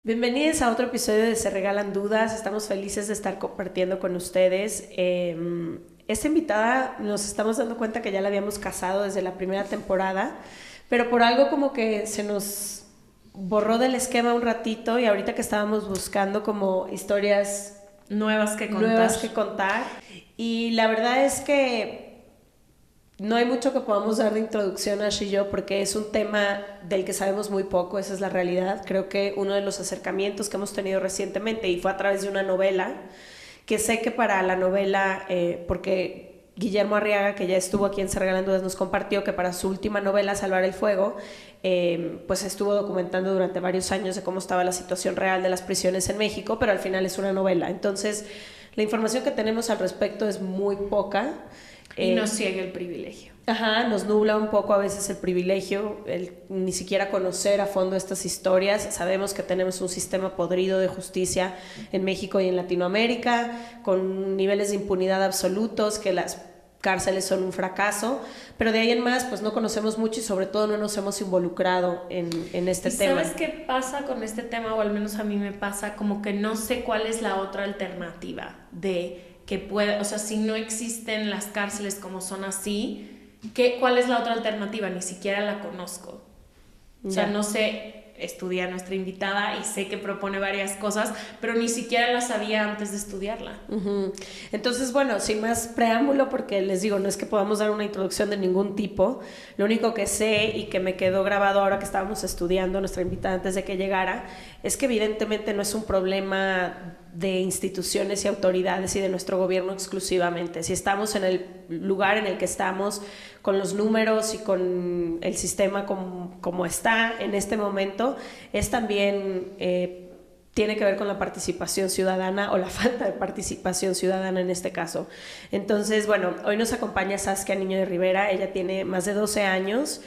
Bienvenidos a otro episodio de Se Regalan Dudas. Estamos felices de estar compartiendo con ustedes. Esta invitada nos estamos dando cuenta que ya la habíamos casado desde la primera temporada, pero por algo como que se nos borró del esquema un ratito y ahorita que estábamos buscando como historias nuevas que contar. Y la verdad es que no hay mucho que podamos dar de introducción, Ash y yo, porque es un tema del que sabemos muy poco, esa es la realidad. Creo que uno de los acercamientos que hemos tenido recientemente, y fue a través de una novela, que sé que para la novela, porque Guillermo Arriaga, que ya estuvo aquí en Se Regalan Dudas, nos compartió que para su última novela, Salvar el Fuego, pues estuvo documentando durante varios años de cómo estaba la situación real de las prisiones en México, pero al final es una novela. Entonces, la información que tenemos al respecto es muy poca. Y nos ciega el privilegio. Ajá, nos nubla un poco a veces el privilegio, el ni siquiera conocer a fondo estas historias. Sabemos que tenemos un sistema podrido de justicia en México y en Latinoamérica, con niveles de impunidad absolutos, que las cárceles son un fracaso, pero de ahí en más pues no conocemos mucho y sobre todo no nos hemos involucrado en este tema. ¿Sabes qué pasa con este tema? O al menos a mí me pasa como que no sé cuál es la otra alternativa de que pueda, o sea, si no existen las cárceles como son así, ¿cuál es la otra alternativa? Ni siquiera la conozco. O sea, no sé, estudia a nuestra invitada y sé que propone varias cosas, pero ni siquiera la sabía antes de estudiarla. Uh-huh. Entonces, bueno, sin más preámbulo, porque les digo, no es que podamos dar una introducción de ningún tipo, lo único que sé y que me quedó grabado ahora que estábamos estudiando nuestra invitada antes de que llegara, es que evidentemente no es un problema de instituciones y autoridades y de nuestro gobierno exclusivamente. Si estamos en el lugar en el que estamos, con los números y con el sistema como está en este momento, es también tiene que ver con la participación ciudadana o la falta de participación ciudadana en este caso. Entonces, bueno, hoy nos acompaña Saskia Niño de Rivera. Ella tiene más de 12 años,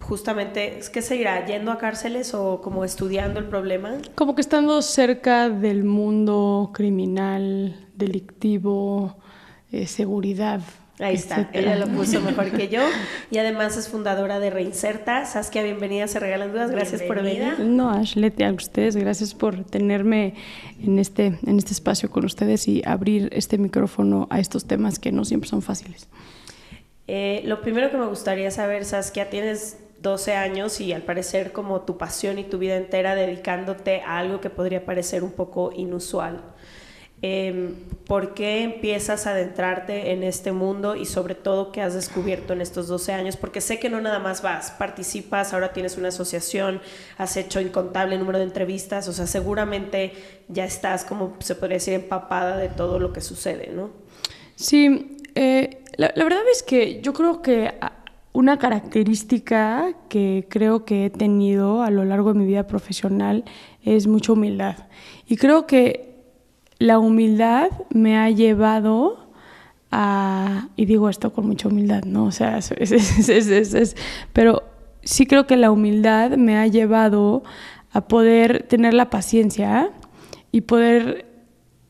justamente, ¿qué se dirá? ¿Yendo a cárceles o como estudiando el problema? Como que estando cerca del mundo criminal, delictivo, seguridad. Ahí está, ella lo puso mejor que yo y además es fundadora de Reinserta. Saskia, bienvenida, Se Regalan Dudas, gracias por venir. No, Ashley, a ustedes, gracias por tenerme en este espacio con ustedes y abrir este micrófono a estos temas que no siempre son fáciles. Lo primero que me gustaría saber, Saskia, tienes 12 años y al parecer como tu pasión y tu vida entera dedicándote a algo que podría parecer un poco inusual. ¿Por qué empiezas a adentrarte en este mundo y sobre todo qué has descubierto en estos 12 años? Porque sé que no nada más vas, participas, ahora tienes una asociación, has hecho incontable número de entrevistas, o sea, seguramente ya estás, como se podría decir, empapada de todo lo que sucede, ¿no? Sí, la verdad es que yo creo que una característica que creo que he tenido a lo largo de mi vida profesional es mucha humildad. Y creo que la humildad me ha llevado a, y digo esto con mucha humildad, ¿no? O sea, pero sí creo que la humildad me ha llevado a poder tener la paciencia y poder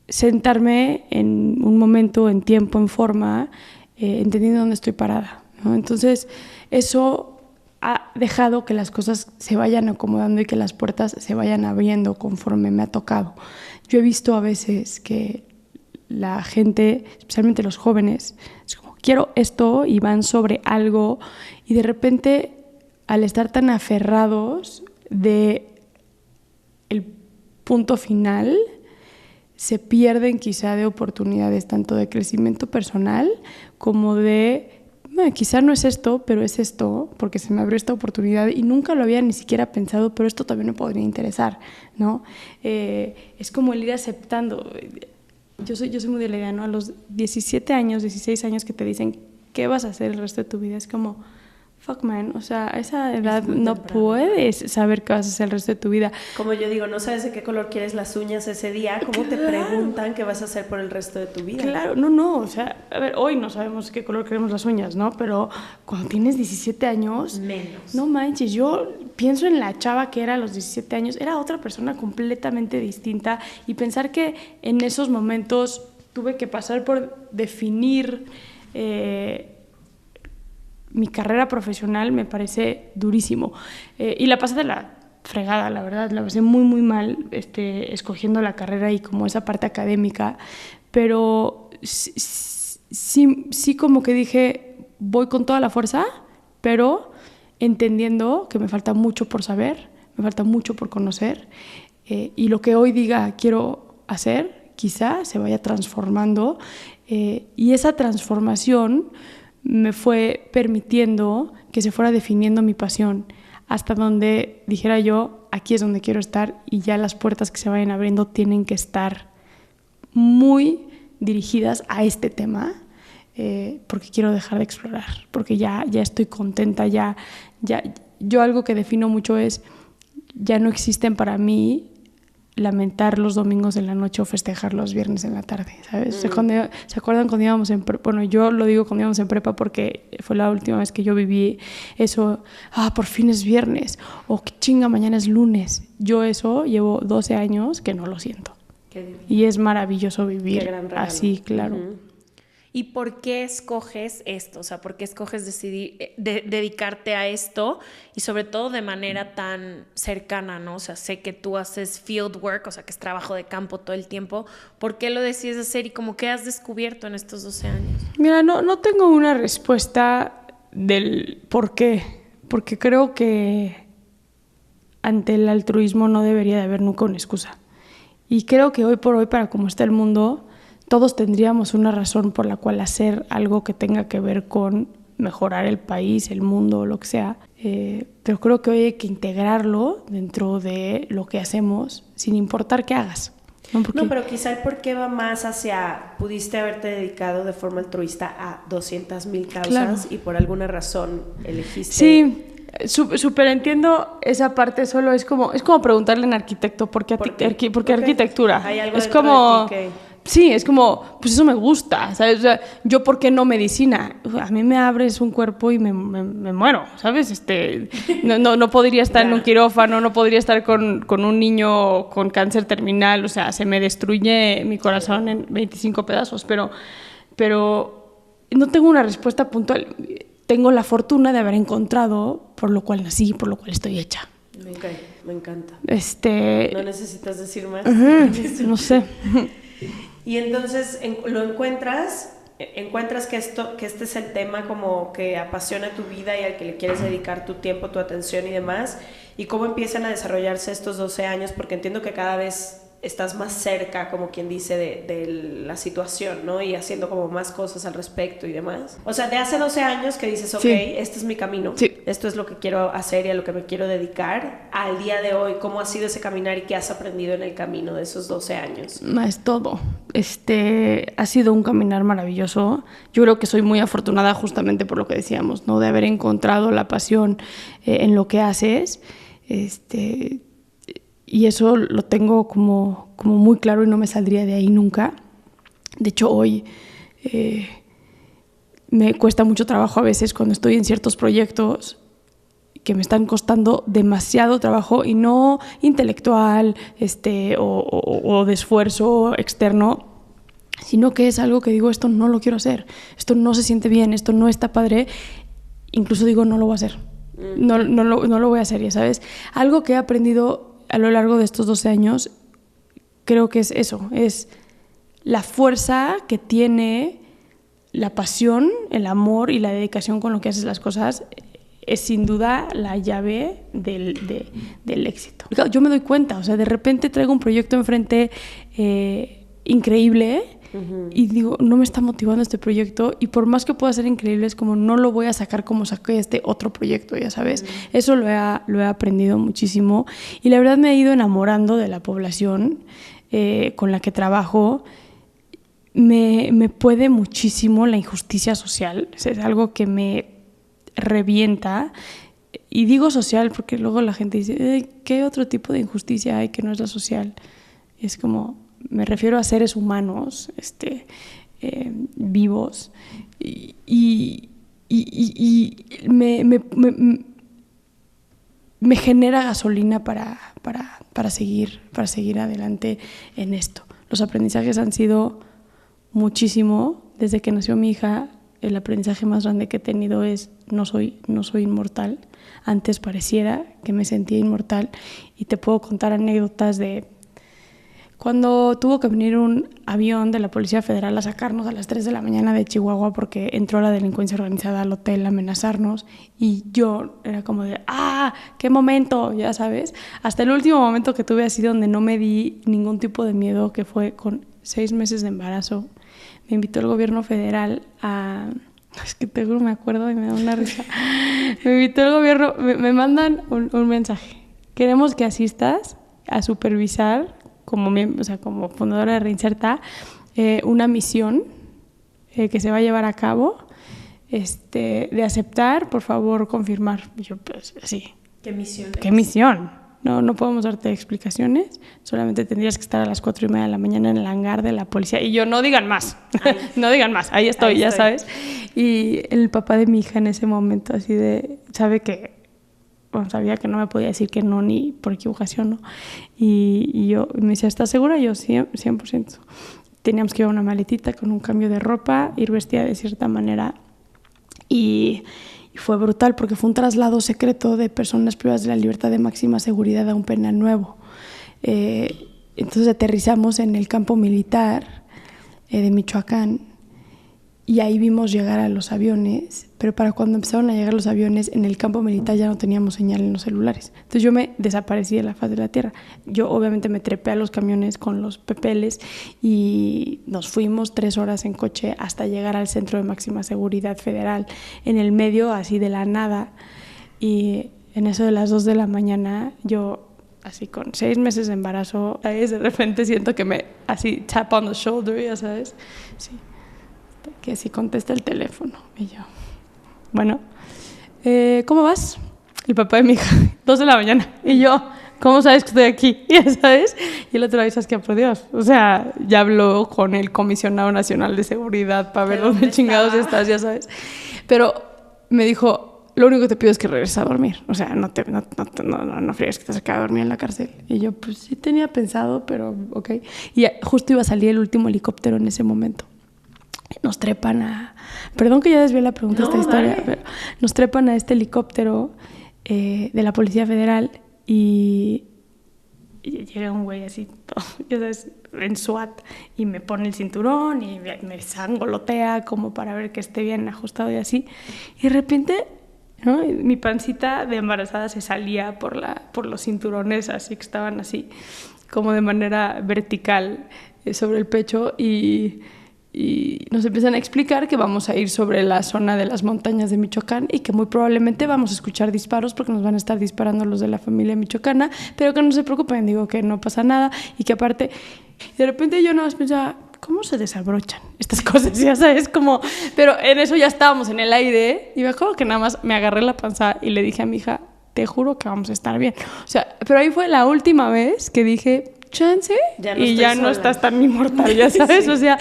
sentarme en un momento, en tiempo, en forma, entendiendo dónde estoy parada, ¿no? Entonces, eso ha dejado que las cosas se vayan acomodando y que las puertas se vayan abriendo conforme me ha tocado. Yo he visto a veces que la gente, especialmente los jóvenes, es como, quiero esto, y van sobre algo, y de repente, al estar tan aferrados de el punto final, se pierden quizá de oportunidades tanto de crecimiento personal como de quizá no es esto, pero es esto, porque se me abrió esta oportunidad y nunca lo había ni siquiera pensado, pero esto también me podría interesar, ¿no? Es como el ir aceptando. Yo soy muy de la idea, ¿no? A los 17 años, 16 años que te dicen qué vas a hacer el resto de tu vida, es como, fuck man, o sea, a esa edad no puedes saber qué vas a hacer el resto de tu vida. Como yo digo, no sabes de qué color quieres las uñas ese día, ¿cómo te preguntan qué vas a hacer por el resto de tu vida? Claro, no, o sea, a ver, hoy no sabemos qué color queremos las uñas, ¿no? Pero cuando tienes 17 años... Menos. No manches, yo pienso en la chava que era a los 17 años, era otra persona completamente distinta, y pensar que en esos momentos tuve que pasar por definir... mi carrera profesional me parece durísimo. Y la pasé de la fregada, la verdad, la pasé muy, muy mal escogiendo la carrera y como esa parte académica, pero sí como que dije, voy con toda la fuerza, pero entendiendo que me falta mucho por saber, me falta mucho por conocer, y lo que hoy diga quiero hacer, quizá se vaya transformando, y esa transformación me fue permitiendo que se fuera definiendo mi pasión, hasta donde dijera yo, aquí es donde quiero estar, y ya las puertas que se vayan abriendo tienen que estar muy dirigidas a este tema, porque quiero dejar de explorar, porque ya estoy contenta, yo algo que defino mucho es, ya no existen para mí lamentar los domingos en la noche o festejar los viernes en la tarde, ¿sabes? O sea, ¿se acuerdan cuando íbamos en prepa? Bueno, yo lo digo cuando íbamos en prepa porque fue la última vez que yo viví eso, por fin es viernes, o qué chinga, mañana es lunes. Yo eso llevo 12 años que no lo siento. Y es maravilloso vivir así, claro. ¿Y por qué escoges esto? O sea, ¿por qué escoges decidir dedicarte a esto? Y sobre todo de manera tan cercana, ¿no? O sea, sé que tú haces field work, o sea, que es trabajo de campo todo el tiempo. ¿Por qué lo decides hacer y cómo qué has descubierto en estos 12 años? Mira, no tengo una respuesta del por qué, porque creo que ante el altruismo no debería de haber nunca una excusa. Y creo que hoy por hoy, para cómo está el mundo, todos tendríamos una razón por la cual hacer algo que tenga que ver con mejorar el país, el mundo, lo que sea. Pero creo que hoy hay que integrarlo dentro de lo que hacemos, sin importar qué hagas. No, pero quizá el por qué va más hacia, pudiste haberte dedicado de forma altruista a 200,000 causas, claro, y por alguna razón elegiste... Sí, súper entiendo esa parte, solo es como preguntarle a un arquitecto ¿por qué arquitectura? Hay algo es como... de ti que... Sí, es como, pues eso me gusta, ¿sabes? O sea, yo, ¿por qué no medicina? A mí me abres un cuerpo y me muero, ¿sabes? No podría estar en un quirófano, no podría estar con un niño con cáncer terminal, o sea, se me destruye mi corazón en 25 pedazos, pero no tengo una respuesta puntual. Tengo la fortuna de haber encontrado por lo cual nací, por lo cual estoy hecha. Me encanta. No necesitas decir más. No sé. Y entonces lo encuentras que este es el tema como que apasiona tu vida y al que le quieres dedicar tu tiempo, tu atención y demás, y cómo empiezan a desarrollarse estos 12 años, porque entiendo que cada vez estás más cerca, como quien dice, de la situación, ¿no? Y haciendo como más cosas al respecto y demás. O sea, de hace 12 años que dices, ok, sí, este es mi camino, sí, esto es lo que quiero hacer y a lo que me quiero dedicar, al día de hoy, ¿cómo ha sido ese caminar y qué has aprendido en el camino de esos 12 años? Es todo. Ha sido un caminar maravilloso. Yo creo que soy muy afortunada justamente por lo que decíamos, ¿no? De haber encontrado la pasión en lo que haces, y eso lo tengo como muy claro y no me saldría de ahí nunca. De hecho, hoy me cuesta mucho trabajo a veces cuando estoy en ciertos proyectos que me están costando demasiado trabajo, y no intelectual o de esfuerzo externo, sino que es algo que digo, esto no lo quiero hacer, esto no se siente bien, esto no está padre, incluso digo, no lo voy a hacer, no lo voy a hacer, ya sabes. Algo que he aprendido a lo largo de estos 12 años, creo que es eso, es la fuerza que tiene la pasión, el amor y la dedicación con lo que haces las cosas, es sin duda la llave del éxito. Yo me doy cuenta, o sea, de repente traigo un proyecto enfrente increíble, y digo, no me está motivando este proyecto, y por más que pueda ser increíble, es como no lo voy a sacar como saqué este otro proyecto, ya sabes. Eso lo he aprendido muchísimo, y la verdad me he ido enamorando de la población con la que trabajo. Me puede muchísimo la injusticia social, es algo que me revienta, y digo social porque luego la gente dice, ¿qué otro tipo de injusticia hay que no es la social? Y es como, me refiero a seres humanos vivos, y me genera gasolina para seguir adelante en esto. Los aprendizajes han sido muchísimo. Desde que nació mi hija el aprendizaje más grande que he tenido es no soy inmortal. Antes pareciera que me sentía inmortal y te puedo contar anécdotas de cuando tuvo que venir un avión de la Policía Federal a sacarnos a las 3 de la mañana de Chihuahua porque entró la delincuencia organizada al hotel a amenazarnos y yo era como de qué momento, ya sabes. Hasta el último momento que tuve así donde no me di ningún tipo de miedo, que fue con 6 meses de embarazo. Me invitó el gobierno federal a... Es que te juro, me acuerdo y me da una risa. Me invitó el gobierno, me mandan un mensaje. Queremos que asistas a supervisar, como fundadora de Reinserta, una misión que se va a llevar a cabo, de aceptar, por favor, confirmar. Y yo, pues, sí. ¿Qué misión? ¿Qué misión? No podemos darte explicaciones, solamente tendrías que estar a las 4:30 de la mañana en el hangar de la policía. Y yo, no digan más, no digan más, ahí estoy, ya sabes. Y el papá de mi hija en ese momento, así de, sabía que no me podía decir que no ni por equivocación, ¿no? Y yo me decía, ¿estás segura? Y yo, 100%. Teníamos que llevar una maletita con un cambio de ropa, ir vestida de cierta manera y fue brutal porque fue un traslado secreto de personas privadas de la libertad de máxima seguridad a un penal nuevo. Entonces aterrizamos en el campo militar de Michoacán y ahí vimos llegar a los aviones, pero para cuando empezaron a llegar los aviones en el campo militar ya no teníamos señal en los celulares. Entonces yo me desaparecí de la faz de la tierra. Yo obviamente me trepé a los camiones con los pepeles y nos fuimos 3 horas en coche hasta llegar al Centro de Máxima Seguridad Federal, en el medio así de la nada. Y en eso de las 2 de la mañana yo, así con 6 meses de embarazo, ¿sabes? De repente siento que me así tap on the shoulder, ya sabes, sí, que así contesta el teléfono y yo, bueno, ¿cómo vas? El papá de mi hija, 2 de la mañana y yo, ¿cómo sabes que estoy aquí? Ya sabes, y el otro dice, es que por Dios, o sea, ya habló con el Comisionado Nacional de Seguridad para ver dónde chingados estás, ya sabes, pero me dijo, lo único que te pido es que regreses a dormir, o sea, no friegues que te has quedado a dormir en la cárcel. Y yo, pues sí tenía pensado, pero ok. Y justo iba a salir el último helicóptero en ese momento. Nos trepan a... Perdón que ya desvié la pregunta de esta historia, pero nos trepan a este helicóptero de la Policía Federal y llega un güey así, todo, ya sabes, en SWAT, y me pone el cinturón y me sangolotea como para ver que esté bien ajustado y así. Y de repente, ¿no? Mi pancita de embarazada se salía por los cinturones, así que estaban así, como de manera vertical sobre el pecho y nos empiezan a explicar que vamos a ir sobre la zona de las montañas de Michoacán y que muy probablemente vamos a escuchar disparos porque nos van a estar disparando los de la familia michoacana, pero que no se preocupen, digo que no pasa nada y que aparte, de repente yo nada más pensaba, ¿cómo se desabrochan estas cosas? Ya sabes, como, pero en eso ya estábamos en el aire y me acuerdo que nada más me agarré la panza y le dije a mi hija, te juro que vamos a estar bien. O sea, pero ahí fue la última vez que dije, chance, y ya no estás tan inmortal, ya sabes, sí. O sea...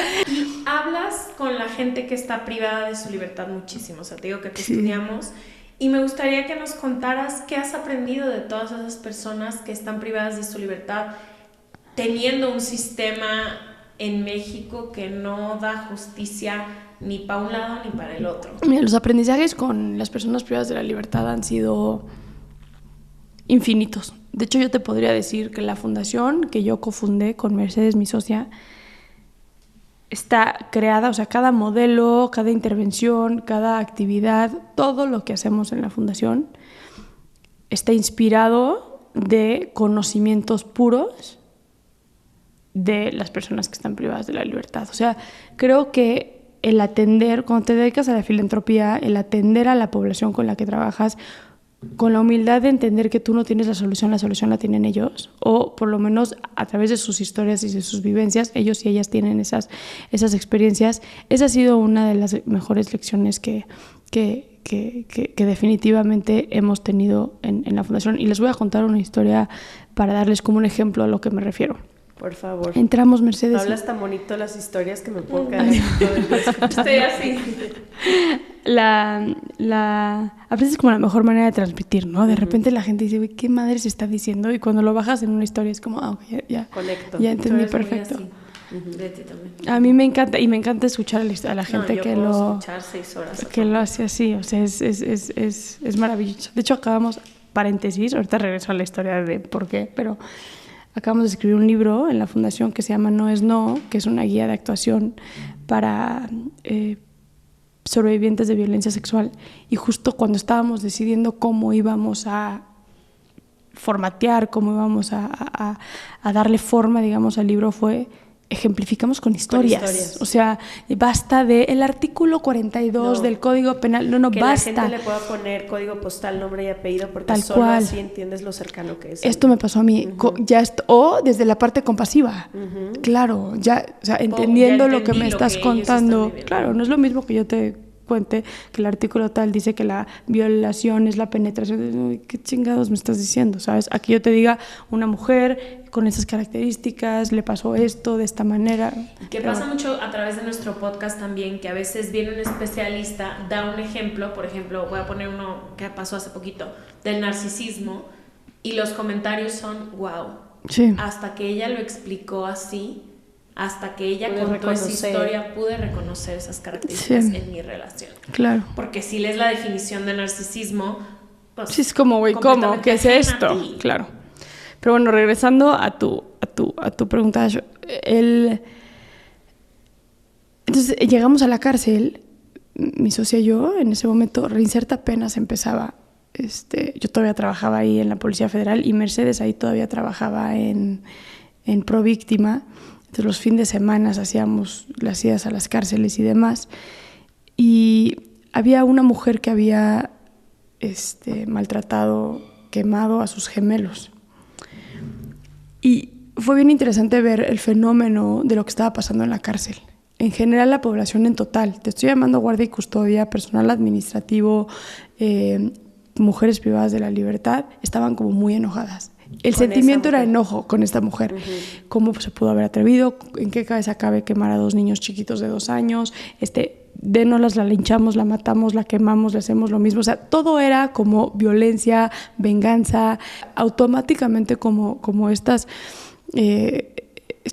Hablas con la gente que está privada de su libertad muchísimo, o sea, te digo que te estudiamos, y me gustaría que nos contaras qué has aprendido de todas esas personas que están privadas de su libertad, teniendo un sistema en México que no da justicia ni para un lado ni para el otro. Mira, los aprendizajes con las personas privadas de la libertad han sido infinitos. De hecho, yo te podría decir que la fundación que yo cofundé con Mercedes, mi socia, está creada, o sea, cada modelo, cada intervención, cada actividad, todo lo que hacemos en la fundación está inspirado de conocimientos puros de las personas que están privadas de la libertad. O sea, creo que el atender, cuando te dedicas a la filantropía, el atender a la población con la que trabajas, con la humildad de entender que tú no tienes la solución la tienen ellos, o por lo menos a través de sus historias y de sus vivencias, ellos y ellas tienen esas experiencias. Esa ha sido una de las mejores lecciones que definitivamente hemos tenido en la fundación. Y les voy a contar una historia para darles como un ejemplo a lo que me refiero. Por favor. Entramos, Mercedes. Hablas tan bonito las historias que me puedo quedar aquí todo el día. Estoy así. A veces es como la mejor manera de transmitir, ¿no? De repente la gente dice, ¿qué madre se está diciendo? Y cuando lo bajas en una historia es como, okay, ya conecto. Ya entendí perfecto. De ti también. A mí me encanta, y me encanta escuchar a la gente yo que puedo escuchar 6 horas. que lo hace así, o sea, es maravilloso. De hecho, acabamos, paréntesis, ahorita regreso a la historia de por qué, pero acabamos de escribir un libro en la fundación que se llama No es No, que es una guía de actuación para sobrevivientes de violencia sexual, y justo cuando estábamos decidiendo cómo íbamos a formatear, cómo íbamos a darle forma, digamos, al libro, ejemplificamos con historias. O sea, basta el artículo 42 del Código Penal. No, que basta. Que la gente le pueda poner código postal, nombre y apellido, porque Tal solo cual. así entiendes lo cercano que es. Esto me pasó a mí. O desde la parte compasiva. Claro, ya, o sea, entendiendo lo que me estás contando. Claro, no es lo mismo que yo te cuente que el artículo tal dice que la violación es la penetración. Uy, ¿qué chingados me estás diciendo? ¿Sabes? Aquí yo te diga, una mujer con esas características, le pasó esto de esta manera. Que pasa mucho a través de nuestro podcast también, que a veces viene un especialista, da un ejemplo, por ejemplo, voy a poner uno que pasó hace poquito, del narcisismo, y los comentarios son, wow, sí. Hasta que ella lo explicó así, hasta que ella contó esa historia, pude reconocer esas características en mi relación. Claro. Porque si lees la definición de narcisismo, pues sí, es como, güey, ¿cómo? ¿Qué es esto? Claro. Pero bueno, regresando a tu pregunta, entonces llegamos a la cárcel, mi socia y yo, en ese momento, Reinserta apenas empezaba. Yo todavía trabajaba ahí en la Policía Federal y Mercedes ahí todavía trabajaba en Províctima. Entonces los fines de semana hacíamos las idas a las cárceles y demás. Y había una mujer que había maltratado, quemado a sus gemelos. Y fue bien interesante ver el fenómeno de lo que estaba pasando en la cárcel. En general, la población en total, te estoy llamando guardia y custodia, personal administrativo, mujeres privadas de la libertad, estaban como muy enojadas. El sentimiento era enojo con esta mujer. ¿Cómo se pudo haber atrevido? ¿En qué cabeza cabe quemar a 2 niños chiquitos de 2 años? Dénoslas, la linchamos, la matamos, la quemamos, le hacemos lo mismo. O sea, todo era como violencia, venganza, automáticamente como esta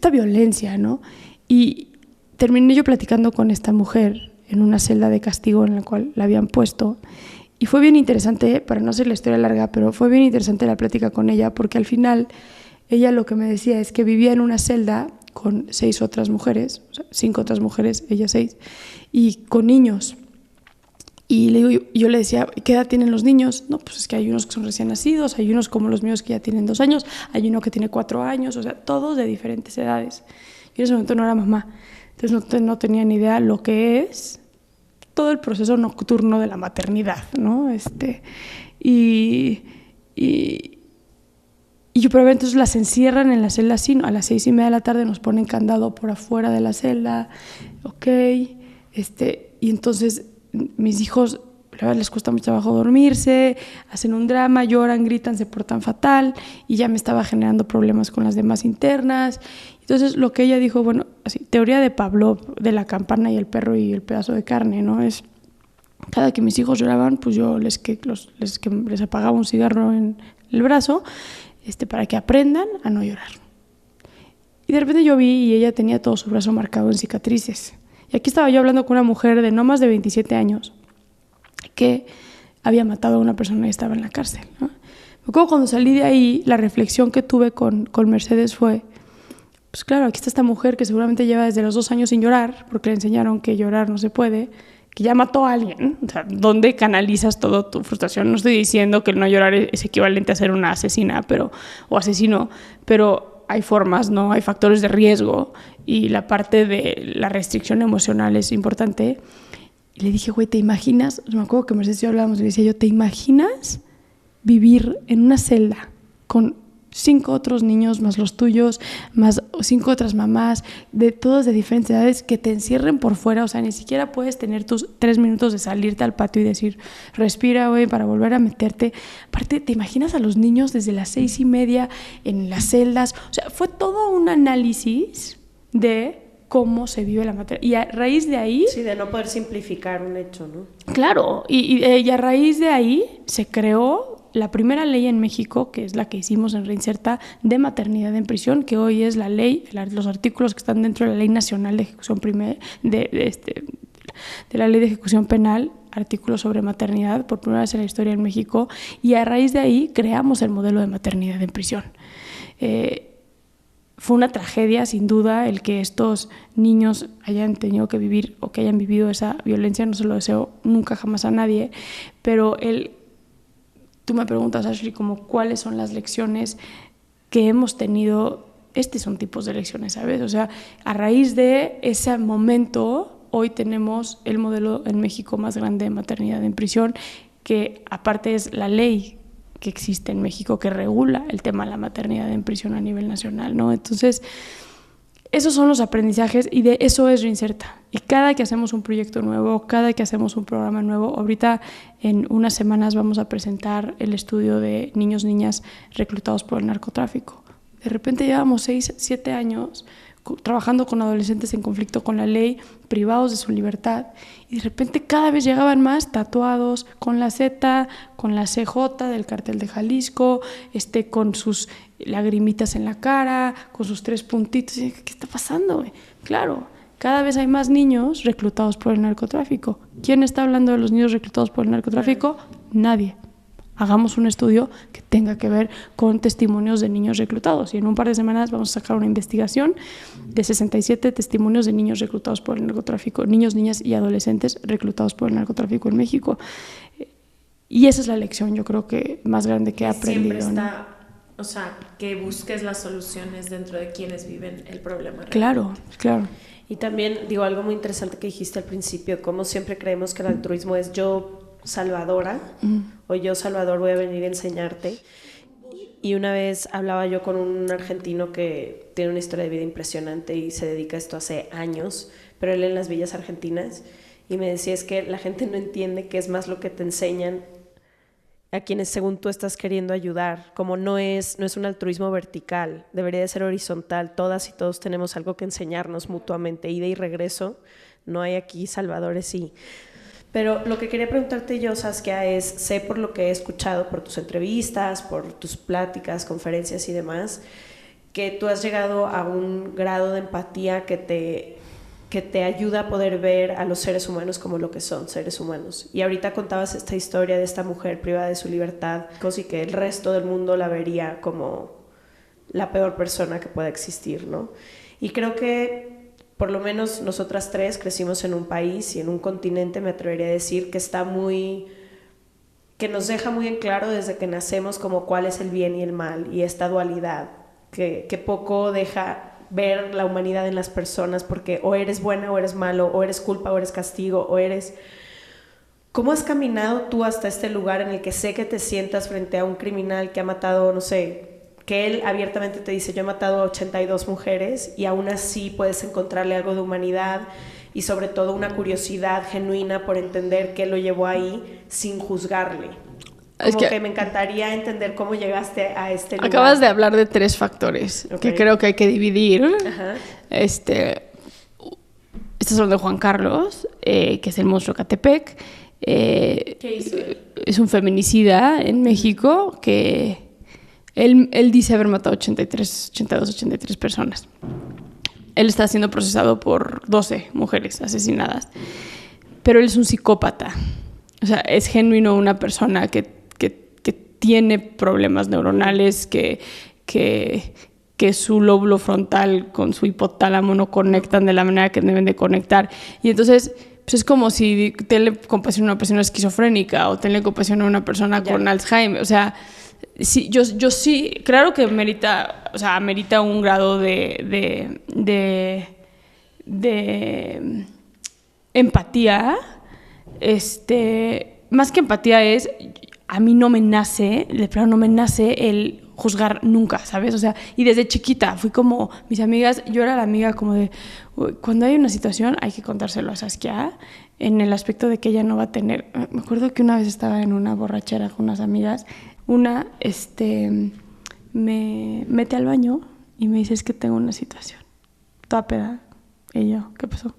violencia, ¿no? Y terminé yo platicando con esta mujer en una celda de castigo en la cual la habían puesto. Y fue bien interesante, para no hacer la historia larga, pero fue bien interesante la plática con ella, porque al final ella lo que me decía es que vivía en una celda con 6 otras mujeres, o sea, 5 otras mujeres, ella 6, y con niños. Y yo le decía, ¿qué edad tienen los niños? No, pues es que hay unos que son recién nacidos, hay unos como los míos que ya tienen 2 años, hay uno que tiene 4 años, o sea, todos de diferentes edades. Yo en ese momento no era mamá, entonces no tenía ni idea lo que es todo el proceso nocturno de la maternidad, ¿no? Y yo, pero entonces las encierran en la celda así, ¿no? A las 6:30 de la tarde nos ponen candado por afuera de la celda, ok, y entonces mis hijos, la verdad, les cuesta mucho trabajo dormirse, hacen un drama, lloran, gritan, se portan fatal, y ya me estaba generando problemas con las demás internas. Entonces lo que ella dijo, bueno, así, teoría de Pavlov, de la campana y el perro y el pedazo de carne, ¿no? Es cada que mis hijos lloraban, pues yo les apagaba un cigarro en el brazo, para que aprendan a no llorar. Y de repente yo vi y ella tenía todo su brazo marcado en cicatrices. Y aquí estaba yo hablando con una mujer de no más de 27 años que había matado a una persona y estaba en la cárcel, ¿no? Me acuerdo cuando salí de ahí, la reflexión que tuve con Mercedes fue, pues claro, aquí está esta mujer que seguramente lleva desde los 2 años sin llorar, porque le enseñaron que llorar no se puede, que ya mató a alguien. O sea, ¿dónde canalizas toda tu frustración? No estoy diciendo que el no llorar es equivalente a ser una asesina o asesino, pero hay formas, ¿no? Hay factores de riesgo y la parte de la restricción emocional es importante. Y le dije, güey, ¿te imaginas? Me acuerdo que Mercedes y yo hablábamos y le decía yo, ¿te imaginas vivir en una celda con 5 otros niños, más los tuyos, más 5 otras mamás, todos de diferentes edades, que te encierren por fuera? O sea, ni siquiera puedes tener tus 3 minutos de salirte al patio y decir, respira, güey, para volver a meterte. Aparte, ¿te imaginas a los niños desde las 6:30 en las celdas? O sea, fue todo un análisis de cómo se vive la materia. Y a raíz de ahí... Sí, de no poder simplificar un hecho, ¿no? Claro, y a raíz de ahí se creó la primera ley en México, que es la que hicimos en Reinserta, de maternidad en prisión, que hoy es la ley, los artículos que están dentro de la Ley Nacional de Ejecución de la Ley de Ejecución Penal, artículos sobre maternidad, por primera vez en la historia en México, y a raíz de ahí creamos el modelo de maternidad en prisión. Fue una tragedia, sin duda, el que estos niños hayan tenido que vivir o que hayan vivido esa violencia. No se lo deseo nunca jamás a nadie, pero tú me preguntas, Ashley, como cuáles son las lecciones que hemos tenido. Estos son tipos de lecciones, ¿sabes? O sea, a raíz de ese momento, hoy tenemos el modelo en México más grande de maternidad en prisión, que aparte es la ley que existe en México que regula el tema de la maternidad en prisión a nivel nacional, ¿no? Entonces, esos son los aprendizajes y de eso es Reinserta. Y cada que hacemos un proyecto nuevo, cada que hacemos un programa nuevo, ahorita en unas semanas vamos a presentar el estudio de niños, niñas reclutados por el narcotráfico. De repente llevamos 6, 7 años trabajando con adolescentes en conflicto con la ley, privados de su libertad, y de repente cada vez llegaban más tatuados con la Z, con la CJ del Cártel de Jalisco, con sus lagrimitas en la cara, con sus 3 puntitos. ¿Qué está pasando, güey? Claro, cada vez hay más niños reclutados por el narcotráfico. ¿Quién está hablando de los niños reclutados por el narcotráfico? Nadie. Hagamos un estudio que tenga que ver con testimonios de niños reclutados. Y en un par de semanas vamos a sacar una investigación de 67 testimonios de niños reclutados por el narcotráfico, niños, niñas y adolescentes reclutados por el narcotráfico en México. Y esa es la lección, yo creo que más grande que he aprendido. Siempre está, o sea, que busques las soluciones dentro de quienes viven el problema real. Claro, claro. Y también, digo, algo muy interesante que dijiste al principio, como siempre creemos que el altruismo es yo salvadora, o yo salvador voy a venir a enseñarte. Y una vez hablaba yo con un argentino que tiene una historia de vida impresionante y se dedica a esto hace años, pero él en las villas argentinas, y me decía, es que la gente no entiende que es más lo que te enseñan a quienes según tú estás queriendo ayudar, como no es un altruismo vertical, debería de ser horizontal. Todas y todos tenemos algo que enseñarnos mutuamente, ida y regreso, no hay aquí salvadores y... Pero lo que quería preguntarte yo, Saskia, es, sé por lo que he escuchado, por tus entrevistas, por tus pláticas, conferencias y demás, que tú has llegado a un grado de empatía que te ayuda a poder ver a los seres humanos como lo que son, seres humanos. Y ahorita contabas esta historia de esta mujer privada de su libertad, cosa y que el resto del mundo la vería como la peor persona que pueda existir, ¿no? Y creo que por lo menos nosotras tres crecimos en un país y en un continente, me atrevería a decir, que nos deja muy en claro desde que nacemos como cuál es el bien y el mal, y esta dualidad, que poco deja ver la humanidad en las personas, porque o eres buena o eres malo, o eres culpa o eres castigo, o eres... ¿Cómo has caminado tú hasta este lugar en el que sé que te sientas frente a un criminal que ha matado, no sé... que él abiertamente te dice, yo he matado a 82 mujeres, y aún así puedes encontrarle algo de humanidad y sobre todo una curiosidad genuina por entender qué lo llevó ahí sin juzgarle? Como que me encantaría entender cómo llegaste a este lugar. Acabas de hablar de 3 factores que creo que hay que dividir. Ajá. Estos son de Juan Carlos, que es el monstruo Catepec. ¿Qué hizo él? Es un feminicida en México que... Él dice haber matado 82, 83 personas. Él está siendo procesado por 12 mujeres asesinadas. Pero él es un psicópata. O sea, es genuino una persona que tiene problemas neuronales, que su lóbulo frontal con su hipotálamo no conectan de la manera que deben de conectar. Y entonces... pues es como si tenle compasión a una persona esquizofrénica o tenle compasión a una persona con Alzheimer. O sea, sí, yo sí, claro que amerita un grado de empatía. Más que empatía es, a mí no me nace, de plano no me nace el juzgar nunca, ¿sabes? O sea, y desde chiquita fui como, mis amigas, yo era la amiga como de, cuando hay una situación hay que contárselo a Saskia, en el aspecto de que ella no va a tener... Me acuerdo que una vez estaba en una borrachera con unas amigas, una me mete al baño y me dice, es que tengo una situación, toda peda. Y yo, ¿qué pasó?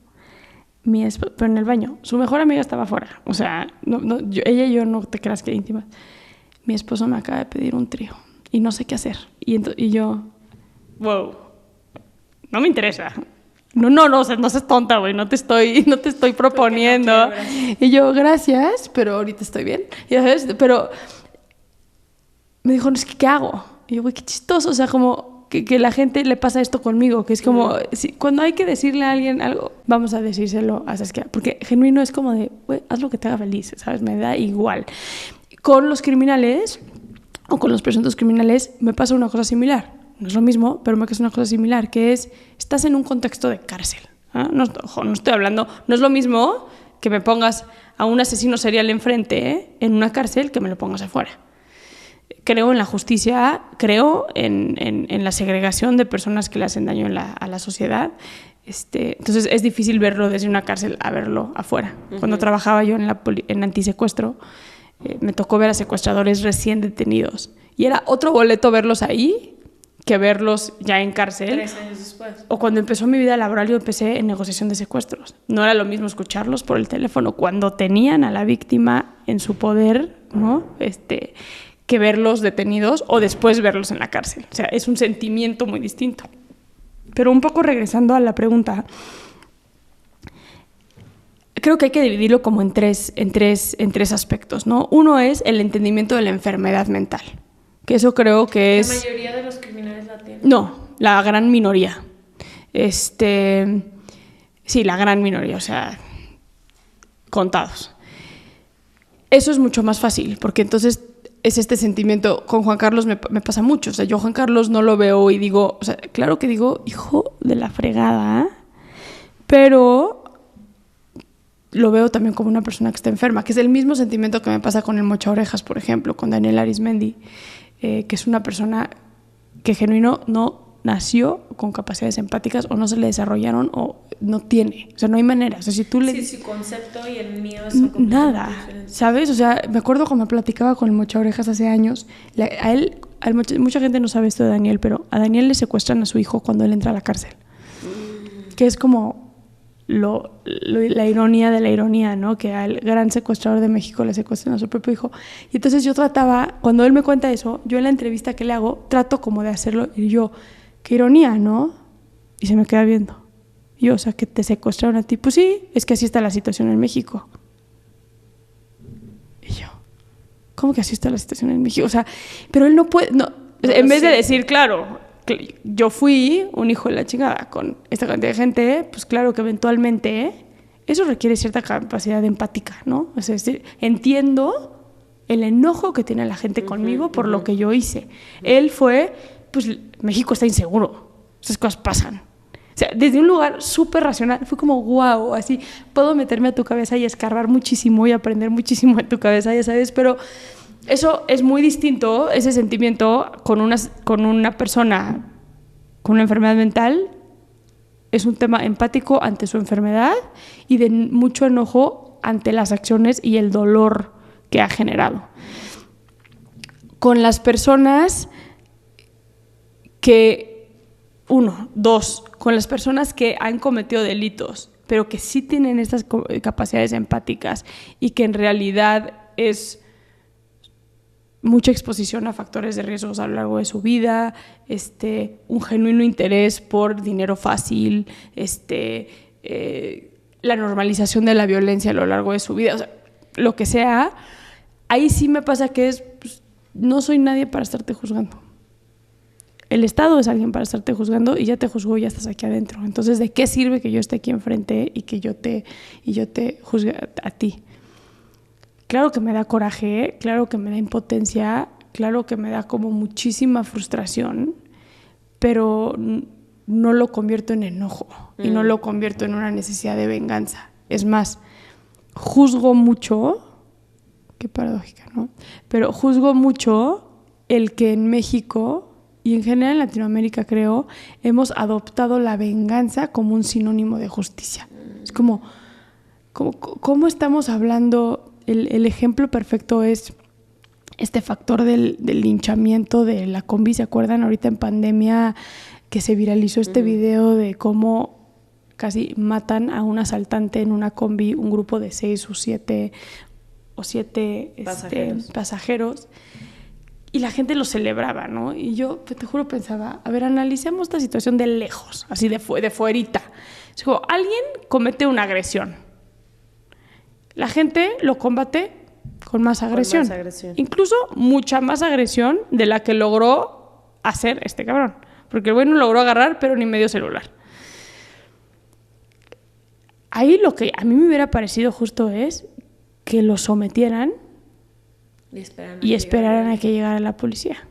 Pero en el baño, su mejor amiga estaba afuera, o sea, ella y yo no te creas que íntimas. mi esposo me acaba de pedir un trío y no sé qué hacer. Y yo, wow, no me interesa. No seas tonta, güey, no te estoy proponiendo. No y yo, gracias, pero ahorita estoy bien. Y, ¿sabes? Pero me dijo, no, es que, ¿qué hago? Y yo, güey, qué chistoso, o sea, como que la gente le pasa esto conmigo, que es como, cuando hay que decirle a alguien algo, vamos a decírselo a Saskia, porque genuino es como de, güey, haz lo que te haga feliz, ¿sabes? Me da igual. Con los criminales o con los presuntos criminales me pasa una cosa similar. No es lo mismo, pero me pasa una cosa similar, que es, estás en un contexto de cárcel. No estoy hablando, no es lo mismo que me pongas a un asesino serial enfrente en una cárcel que me lo pongas afuera. Creo en la justicia, creo en la segregación de personas que le hacen daño a la sociedad. Entonces es difícil verlo desde una cárcel a verlo afuera. Uh-huh. Cuando trabajaba yo en antisecuestro, me tocó ver a secuestradores recién detenidos. Y era otro boleto verlos ahí que verlos ya en cárcel. 3 años después. O cuando empezó mi vida laboral, yo empecé en negociación de secuestros. No era lo mismo escucharlos por el teléfono cuando tenían a la víctima en su poder, ¿no? Que verlos detenidos o después verlos en la cárcel. O sea, es un sentimiento muy distinto. Pero un poco regresando a la pregunta, creo que hay que dividirlo como en tres aspectos, ¿no? Uno es el entendimiento de la enfermedad mental, que eso creo que es... ¿La mayoría de los criminales la tienen? No, la gran minoría. Sí, la gran minoría, o sea, contados. Eso es mucho más fácil, porque entonces es este sentimiento. Con Juan Carlos me pasa mucho. O sea, yo a Juan Carlos no lo veo y digo, o sea, claro que digo, hijo de la fregada, pero lo veo también como una persona que está enferma, que es el mismo sentimiento que me pasa con el Mocha Orejas, por ejemplo, con Daniel Arismendi, que es una persona que genuino no nació con capacidades empáticas o no se le desarrollaron o no tiene. O sea, no hay manera. O sea, si tú le... Sí, su concepto y el mío son completamente nada, diferentes. ¿sabes? O sea, me acuerdo cuando platicaba con el Mocha Orejas hace años, mucha gente no sabe esto de Daniel, pero a Daniel le secuestran a su hijo cuando él entra a la cárcel. Que es como la ironía de la ironía, ¿no? Que al gran secuestrador de México le secuestran a su propio hijo. Y entonces yo trataba, cuando él me cuenta eso, yo en la entrevista que le hago, trato como de hacerlo, y yo, qué ironía, ¿no? Y se me queda viendo. Y yo, o sea, que te secuestraron a ti. Pues sí, es que así está la situación en México. Y yo, ¿cómo que así está la situación en México? O sea, pero él no puede, no, en vez de decir, claro, yo fui un hijo de la chingada con esta cantidad de gente, pues claro que eventualmente eso requiere cierta capacidad empática, ¿no? Es decir, entiendo el enojo que tiene la gente conmigo por lo que yo hice. Él fue, pues México está inseguro, esas cosas pasan. O sea, desde un lugar súper racional, fue como wow, así, puedo meterme a tu cabeza y escarbar muchísimo y aprender muchísimo de tu cabeza, ya sabes, pero eso es muy distinto, ese sentimiento con una persona con una enfermedad mental. Es un tema empático ante su enfermedad y de mucho enojo ante las acciones y el dolor que ha generado. Con las personas con las personas que han cometido delitos, pero que sí tienen estas capacidades empáticas y que en realidad es mucha exposición a factores de riesgos a lo largo de su vida, un genuino interés por dinero fácil, la normalización de la violencia a lo largo de su vida, o sea, lo que sea, ahí sí me pasa que pues, no soy nadie para estarte juzgando. El Estado es alguien para estarte juzgando y ya te juzgó y ya estás aquí adentro. Entonces, ¿de qué sirve que yo esté aquí enfrente y que yo te juzgue a ti? Claro que me da coraje, claro que me da impotencia, claro que me da como muchísima frustración, pero no lo convierto en enojo y no lo convierto en una necesidad de venganza. Es más, juzgo mucho, qué paradójica, ¿no? Pero juzgo mucho el que en México y en general en Latinoamérica, creo, hemos adoptado la venganza como un sinónimo de justicia. Es como ¿cómo estamos hablando? El ejemplo perfecto es este factor del linchamiento de la combi. ¿Se acuerdan ahorita en pandemia que se viralizó este video de cómo casi matan a un asaltante en una combi, un grupo de 6 o 7 pasajeros? y la gente lo celebraba, ¿no? Y yo, te juro, pensaba, a ver, analicemos esta situación de lejos, así de fuerita. Es como, alguien comete una agresión. La gente lo combate con más agresión. Con más agresión. Incluso mucha más agresión de la que logró hacer este cabrón. Porque el güey no logró agarrar, pero ni medio celular. Ahí lo que a mí me hubiera parecido justo es que lo sometieran y esperaran a que llegara la policía.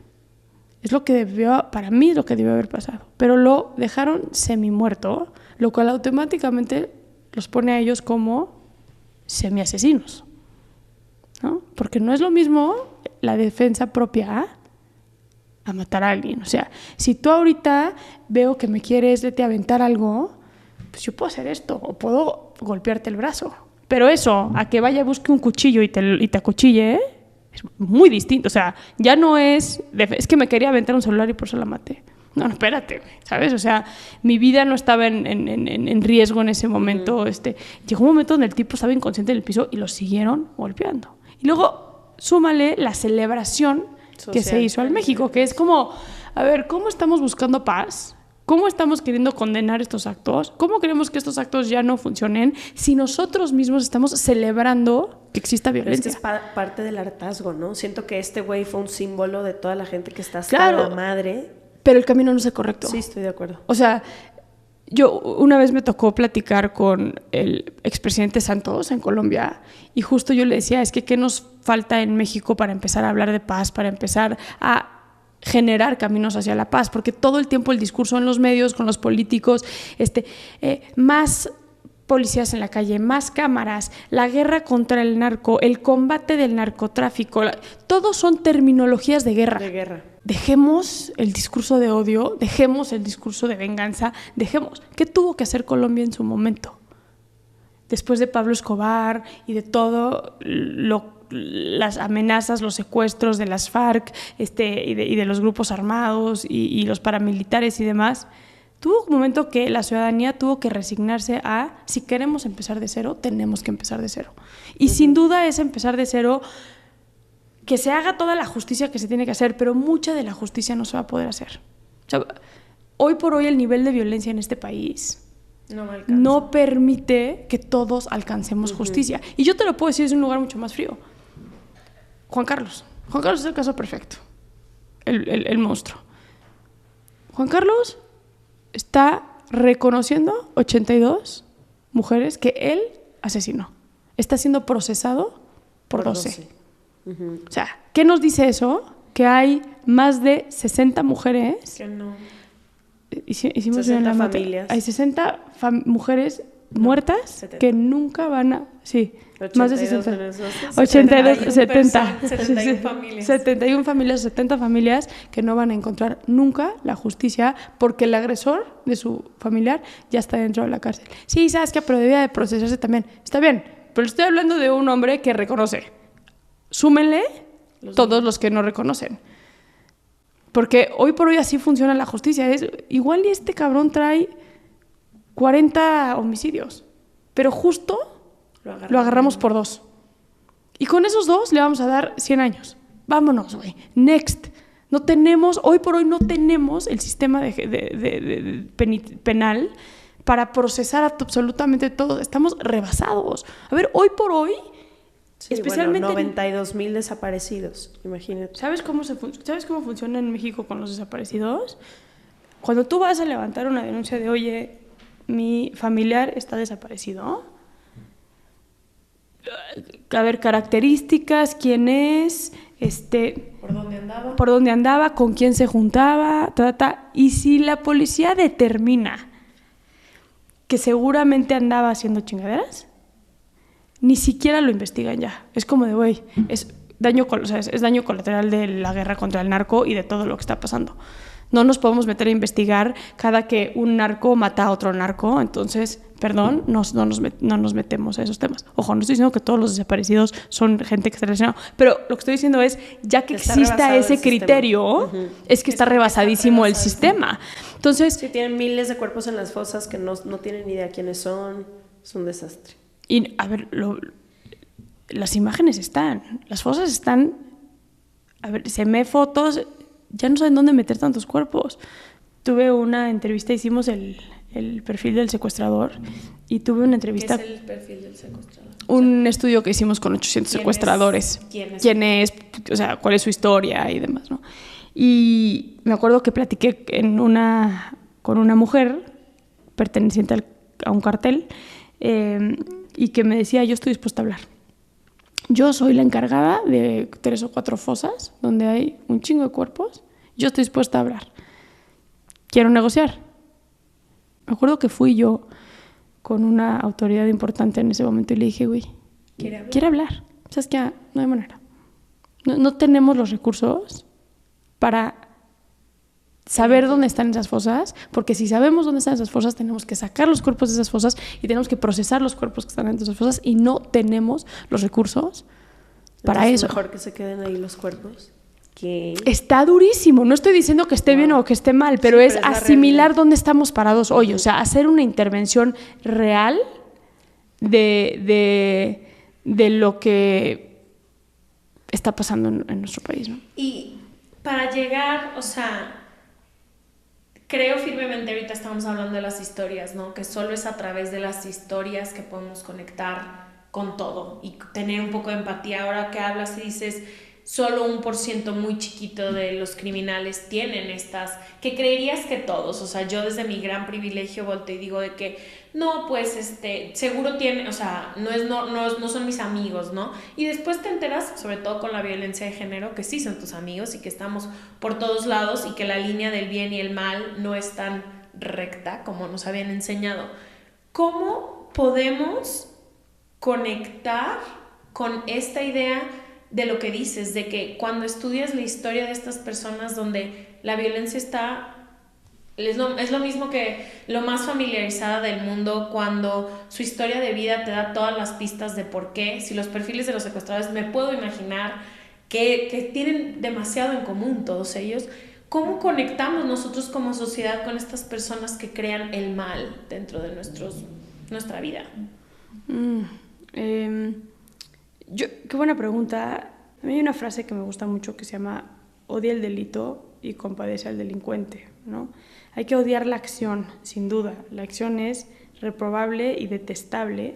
Es lo que debió, para mí es lo que debió haber pasado. Pero lo dejaron semi-muerto, lo cual automáticamente los pone a ellos como semi-asesinos, ¿no? Porque no es lo mismo la defensa propia a matar a alguien. O sea, si tú ahorita veo que me quieres aventar algo, pues yo puedo hacer esto, o puedo golpearte el brazo. Pero eso, a que vaya, busque un cuchillo y te acuchille, es muy distinto. O sea, ya no es que me quería aventar un celular y por eso la maté. No, espérate, ¿sabes? O sea, mi vida no estaba en riesgo en ese momento. Llegó un momento donde el tipo estaba inconsciente en el piso y lo siguieron golpeando. Y luego, súmale la celebración que se hizo en México, que es como, a ver, ¿cómo estamos buscando paz? ¿Cómo estamos queriendo condenar estos actos? ¿Cómo queremos que estos actos ya no funcionen si nosotros mismos estamos celebrando que exista violencia? Pero es que es parte del hartazgo, ¿no? Siento que este güey fue un símbolo de toda la gente que está hasta Claro, la madre. Pero el camino no es el correcto. Sí, estoy de acuerdo. O sea, yo una vez me tocó platicar con el expresidente Santos en Colombia y justo yo le decía, es que ¿qué nos falta en México para empezar a hablar de paz, para empezar a generar caminos hacia la paz? Porque todo el tiempo el discurso en los medios, con los políticos, más policías en la calle, más cámaras, la guerra contra el narco, el combate del narcotráfico, todos son terminologías de guerra. De guerra. Dejemos el discurso de odio, dejemos el discurso de venganza, dejemos. ¿Qué tuvo que hacer Colombia en su momento? Después de Pablo Escobar y de todo las amenazas, los secuestros de las FARC y de los grupos armados y los paramilitares y demás, tuvo un momento que la ciudadanía tuvo que resignarse a, si queremos empezar de cero, tenemos que empezar de cero. Y sin duda es empezar de cero, que se haga toda la justicia que se tiene que hacer, pero mucha de la justicia no se va a poder hacer. O sea, hoy por hoy el nivel de violencia en este país no permite que todos alcancemos justicia. Y yo te lo puedo decir, es un lugar mucho más frío. Juan Carlos es el caso perfecto, el monstruo. Juan Carlos está reconociendo 82 mujeres que él asesinó. Está siendo procesado por 12. O sea, ¿qué nos dice eso? Que hay más de 60 mujeres. Que no. Hicimos 60 familias. Hay 60 mujeres muertas 70. Que nunca van a... Sí, más de 60. 82, 70. 71 familias. 71 familias, 70 familias que no van a encontrar nunca la justicia porque el agresor de su familiar ya está dentro de la cárcel. Sí, sabes que pero debía de procesarse también. Está bien, pero estoy hablando de un hombre que reconoce. Súmenle todos los que no reconocen. Porque hoy por hoy así funciona la justicia. Igual y este cabrón trae 40 homicidios, pero justo lo agarramos por 2. Y con esos 2 le vamos a dar 100 años. Vámonos, güey. Next. Hoy por hoy no tenemos el sistema penal para procesar absolutamente todo. Estamos rebasados. A ver, hoy por hoy... Sí, especialmente 92,000 desaparecidos, imagínate. ¿Sabes cómo funciona en México con los desaparecidos? Cuando tú vas a levantar una denuncia de, oye, mi familiar está desaparecido, a ver, características, quién es, por dónde andaba, con quién se juntaba, y si la policía determina que seguramente andaba haciendo chingaderas, ni siquiera lo investigan ya. Es como de, güey, es daño colateral de la guerra contra el narco y de todo lo que está pasando. No nos podemos meter a investigar cada que un narco mata a otro narco, entonces, perdón, no nos metemos a esos temas. Ojo, no estoy diciendo que todos los desaparecidos son gente que está relacionada, pero lo que estoy diciendo es, ya que exista ese criterio, es que está rebasadísimo el sistema. Entonces, sí, tienen miles de cuerpos en las fosas que no tienen ni idea quiénes son, es un desastre. Y, a ver, las imágenes están, las fosas están a ver, se me fotos, ya no saben dónde meter tantos cuerpos. Tuve una entrevista, hicimos el perfil del secuestrador y tuve una entrevista... ¿Qué es el perfil del secuestrador? Un estudio que hicimos con 800 secuestradores. ¿Quién es? O sea, cuál es su historia y demás, ¿no? Y me acuerdo que platiqué con una mujer perteneciente a un cartel y que me decía, yo estoy dispuesta a hablar. Yo soy la encargada de 3 o 4 fosas donde hay un chingo de cuerpos. Yo estoy dispuesta a hablar. Quiero negociar. Me acuerdo que fui yo con una autoridad importante en ese momento y le dije, güey, ¿quiere hablar? O sea, es que no hay manera. No tenemos los recursos para saber dónde están esas fosas, porque si sabemos dónde están esas fosas, tenemos que sacar los cuerpos de esas fosas y tenemos que procesar los cuerpos que están dentro de esas fosas y no tenemos los recursos para eso. Es mejor que se queden ahí los cuerpos. ¿Qué? Está durísimo. No estoy diciendo que esté bien o que esté mal, pero es asimilar dónde estamos parados hoy. O sea, hacer una intervención real de lo que está pasando en nuestro país, ¿no? Y para llegar, o sea, creo firmemente, ahorita estamos hablando de las historias, ¿no? Que solo es a través de las historias que podemos conectar con todo y tener un poco de empatía. Ahora que hablas y dices, solo 1% muy chiquito de los criminales tienen estas, que creerías que todos, o sea, yo desde mi gran privilegio volteo y digo de que, no, pues, seguro tiene, o sea, no son mis amigos, ¿no? Y después te enteras, sobre todo con la violencia de género, que sí son tus amigos y que estamos por todos lados y que la línea del bien y el mal no es tan recta como nos habían enseñado. ¿Cómo podemos conectar con esta idea de lo que dices, de que cuando estudias la historia de estas personas donde la violencia está... Es lo mismo que lo más familiarizada del mundo, cuando su historia de vida te da todas las pistas de por qué? Si los perfiles de los secuestradores, me puedo imaginar que tienen demasiado en común todos ellos. ¿Cómo conectamos nosotros como sociedad con estas personas que crean el mal dentro de nuestra vida? Qué buena pregunta. A mí hay una frase que me gusta mucho que se llama odia el delito y compadece al delincuente, ¿no? Hay que odiar la acción, sin duda. La acción es reprobable y detestable.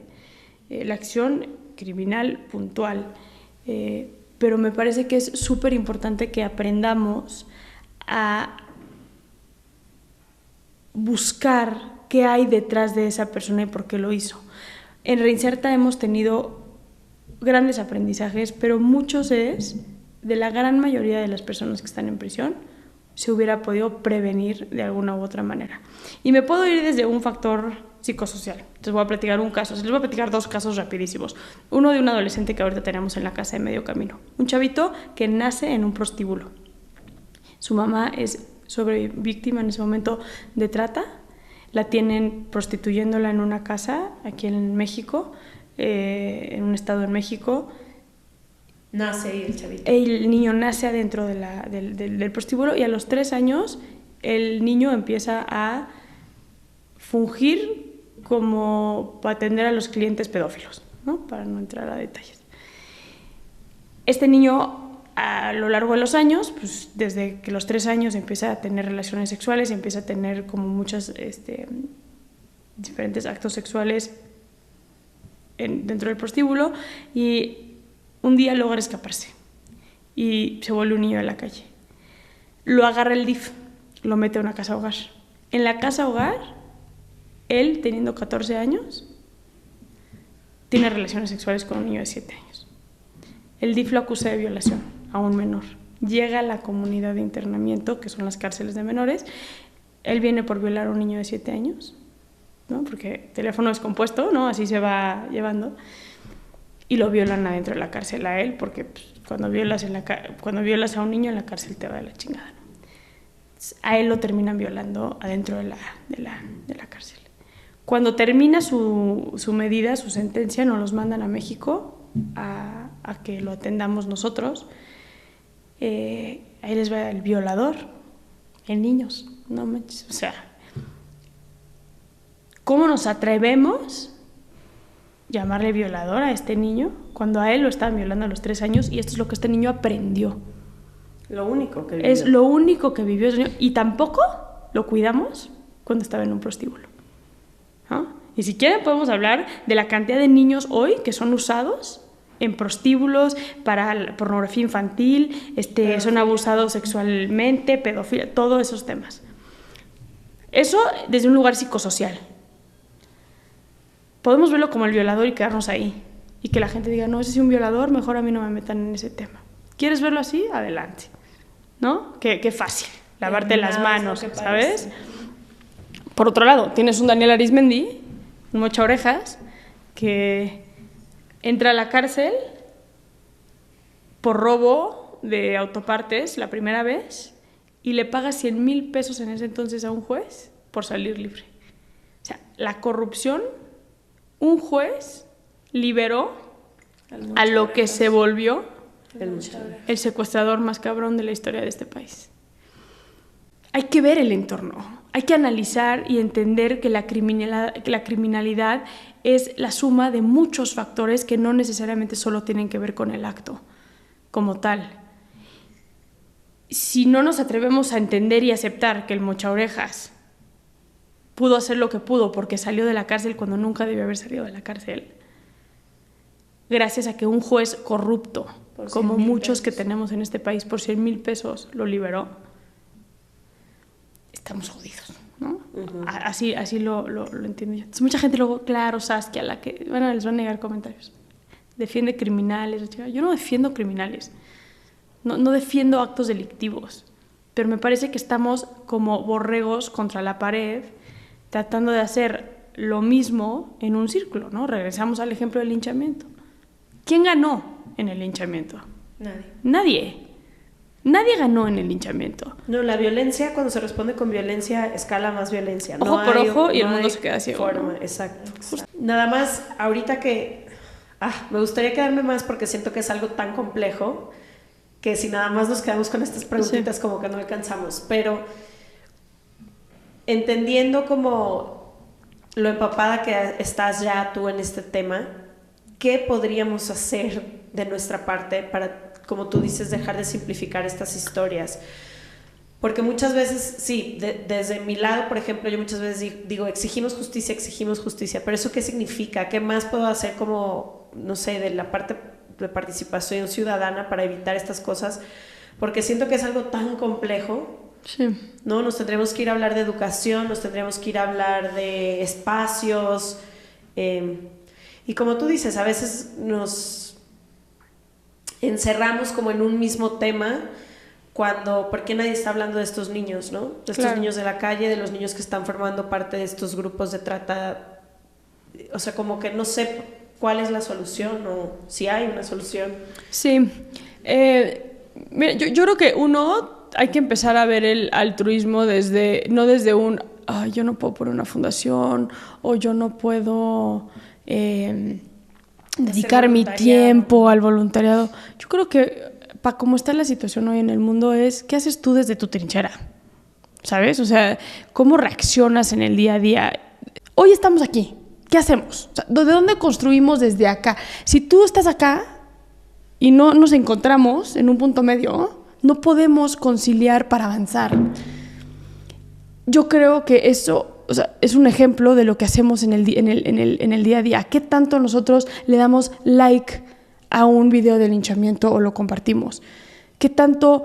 La acción criminal puntual. Pero me parece que es súper importante que aprendamos a buscar qué hay detrás de esa persona y por qué lo hizo. En Reinserta hemos tenido grandes aprendizajes, pero muchos es de la gran mayoría de las personas que están en prisión se hubiera podido prevenir de alguna u otra manera. Y me puedo ir desde un factor psicosocial. Entonces voy a platicar un caso. Les voy a platicar 2 casos rapidísimos. Uno de un adolescente que ahorita tenemos en la casa de Medio Camino. Un chavito que nace en un prostíbulo. Su mamá es víctima en ese momento de trata. La tienen prostituyéndola en una casa aquí en México, en un estado en México. Nace ahí el chavito. El niño nace adentro del prostíbulo y a los 3 años el niño empieza a fungir como para atender a los clientes pedófilos, ¿no? Para no entrar a detalles. Este niño a lo largo de los años, pues desde que los 3 años empieza a tener relaciones sexuales, empieza a tener como muchos diferentes actos sexuales dentro del prostíbulo y un día logra escaparse y se vuelve un niño de la calle. Lo agarra el DIF, lo mete a una casa hogar. En la casa hogar, él, teniendo 14 años, tiene relaciones sexuales con un niño de 7 años. El DIF lo acusa de violación a un menor. Llega a la comunidad de internamiento, que son las cárceles de menores. Él viene por violar a un niño de 7 años, ¿no? Porque teléfono descompuesto, ¿no? Así se va llevando. Y lo violan adentro de la cárcel a él, porque pues, cuando violas a un niño en la cárcel te va de la chingada, ¿no? A él lo terminan violando adentro de la cárcel. Cuando termina su medida, su sentencia, nos los mandan a México a que lo atendamos nosotros. Ahí les va el violador en niños, no manches. O sea, ¿cómo nos atrevemos llamarle violador a este niño cuando a él lo estaban violando a los 3 años y esto es lo que este niño aprendió? Lo único que vivió. Es lo único que vivió ese niño. Y tampoco lo cuidamos cuando estaba en un prostíbulo, ¿no? Y si quieren podemos hablar de la cantidad de niños hoy que son usados en prostíbulos para pornografía infantil, son abusados sexualmente, pedofilia, todos esos temas. Eso desde un lugar psicosocial. Podemos verlo como el violador y quedarnos ahí. Y que la gente diga, no, ese es un violador, mejor a mí no me metan en ese tema. ¿Quieres verlo así? Adelante. ¿No? Qué fácil. Lavarte las manos, ¿sabes? Por otro lado, tienes un Daniel Arizmendi, un mocha orejas, que entra a la cárcel por robo de autopartes la primera vez y le paga 100,000 pesos en ese entonces a un juez por salir libre. O sea, la corrupción, un juez liberó a lo que se volvió el secuestrador más cabrón de la historia de este país. Hay que ver el entorno, hay que analizar y entender que la criminalidad es la suma de muchos factores que no necesariamente solo tienen que ver con el acto como tal. Si no nos atrevemos a entender y aceptar que el mochaorejas pudo hacer lo que pudo porque salió de la cárcel cuando nunca debió haber salido de la cárcel, gracias a que un juez corrupto, como muchos que tenemos en este país, por 100,000 pesos lo liberó, estamos jodidos, ¿no? Uh-huh. Así lo entiendo yo. Entonces, mucha gente luego, claro, Saskia, la que les van a negar comentarios, defiende criminales. Yo no defiendo criminales, no defiendo actos delictivos, pero me parece que estamos como borregos contra la pared tratando de hacer lo mismo en un círculo, ¿no? Regresamos al ejemplo del linchamiento. ¿Quién ganó en el linchamiento? Nadie ganó en el linchamiento. No, la violencia, cuando se responde con violencia, escala más violencia. Ojo por ojo y el mundo se queda ciego. Forma, ¿no? Exacto. Nada más, ahorita que... me gustaría quedarme más porque siento que es algo tan complejo que si nada más nos quedamos con estas preguntitas sí, como que no alcanzamos. Pero entendiendo como lo empapada que estás ya tú en este tema, ¿qué podríamos hacer de nuestra parte para, como tú dices, dejar de simplificar estas historias? Porque muchas veces, sí, desde mi lado, por ejemplo, yo muchas veces digo, exigimos justicia, pero ¿eso qué significa? ¿Qué más puedo hacer como, no sé, de la parte de participación ciudadana para evitar estas cosas? Porque siento que es algo tan complejo, sí, ¿no? Nos tendremos que ir a hablar de educación, nos tendremos que ir a hablar de espacios, y como tú dices, a veces nos encerramos como en un mismo tema ¿por qué nadie está hablando de estos niños, ¿no? De estos niños de la calle, de los niños que están formando parte de estos grupos de trata? O sea, como que no sé cuál es la solución o si hay una solución. Sí. Mira, yo creo que hay que empezar a ver el altruismo no desde un yo no puedo poner una fundación o yo no puedo dedicar mi tiempo al voluntariado. Yo creo que para cómo está la situación hoy en el mundo es ¿qué haces tú desde tu trinchera? ¿Sabes? O sea, ¿cómo reaccionas en el día a día? Hoy estamos aquí, ¿qué hacemos? O sea, ¿de dónde construimos desde acá? Si tú estás acá y no nos encontramos en un punto medio, no podemos conciliar para avanzar. Yo creo que eso, o sea, es un ejemplo de lo que hacemos en el día a día. ¿Qué tanto nosotros le damos like a un video de linchamiento o lo compartimos? ¿Qué tanto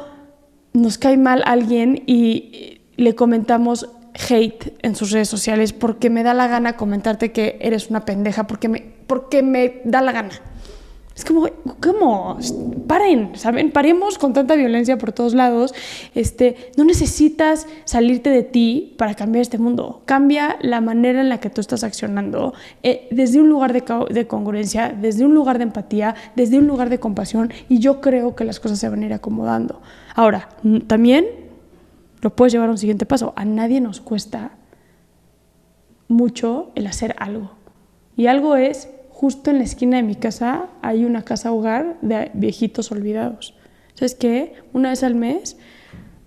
nos cae mal alguien y le comentamos hate en sus redes sociales porque me da la gana comentarte que eres una pendeja, porque me da la gana? Es como, ¿cómo? Paren, ¿saben? Paremos con tanta violencia por todos lados. No necesitas salirte de ti para cambiar este mundo. Cambia la manera en la que tú estás accionando, desde un lugar de congruencia, desde un lugar de empatía, desde un lugar de compasión, y yo creo que las cosas se van a ir acomodando. Ahora, también lo puedes llevar a un siguiente paso. A nadie nos cuesta mucho el hacer algo. Y algo es... Justo en la esquina de mi casa hay una casa hogar de viejitos olvidados. ¿Sabes qué? Una vez al mes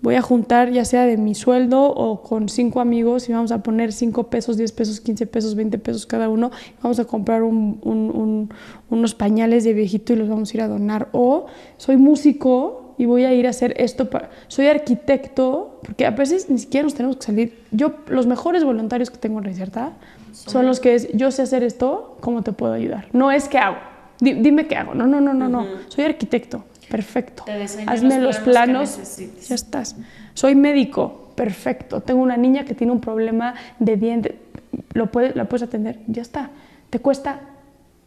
voy a juntar, ya sea de mi sueldo o con 5 amigos, y vamos a poner 5 pesos, 10 pesos, 15 pesos, 20 pesos cada uno. Vamos a comprar unos pañales de viejito y los vamos a ir a donar. O soy músico y voy a ir a hacer esto. Soy arquitecto, porque a veces ni siquiera nos tenemos que salir. Los mejores voluntarios que tengo en Reinserta son los que yo sé hacer esto, ¿cómo te puedo ayudar? No es qué hago, dime qué hago. No. Soy arquitecto, perfecto. Hazme los planos, ya estás. Soy médico, perfecto. Tengo una niña que tiene un problema de diente, la puedes atender, ya está. Te cuesta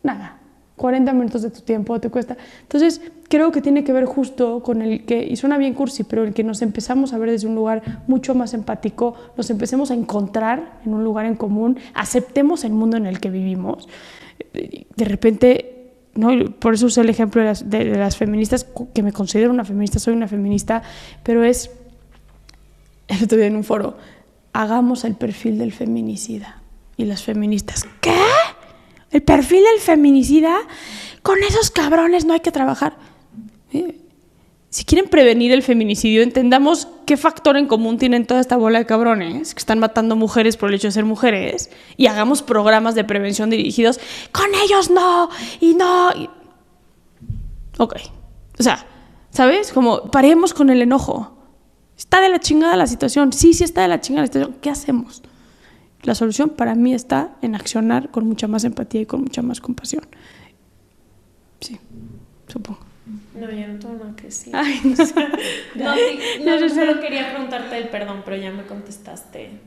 nada. 40 minutos de tu tiempo te cuesta. Entonces, creo que tiene que ver justo con el que, y suena bien cursi, pero el que nos empezamos a ver desde un lugar mucho más empático, nos empecemos a encontrar en un lugar en común, aceptemos el mundo en el que vivimos. De repente, ¿no? Por eso usé el ejemplo de las feministas, que me considero una feminista, soy una feminista, pero es, el otro día en un foro, hagamos el perfil del feminicida. Y las feministas, ¿qué? El perfil del feminicida, con esos cabrones no hay que trabajar. Si quieren prevenir el feminicidio, entendamos qué factor en común tienen toda esta bola de cabrones que están matando mujeres por el hecho de ser mujeres y hagamos programas de prevención dirigidos. Con ellos no, y no. Ok. O sea, ¿sabes? Como paremos con el enojo. Está de la chingada la situación. Sí está de la chingada la situación. ¿Qué hacemos? La solución para mí está en accionar con mucha más empatía y con mucha más compasión. Sí, supongo. No, yo no tengo nada que decir. Ay, no sé. No, solo quería preguntarte el perdón, pero ya me contestaste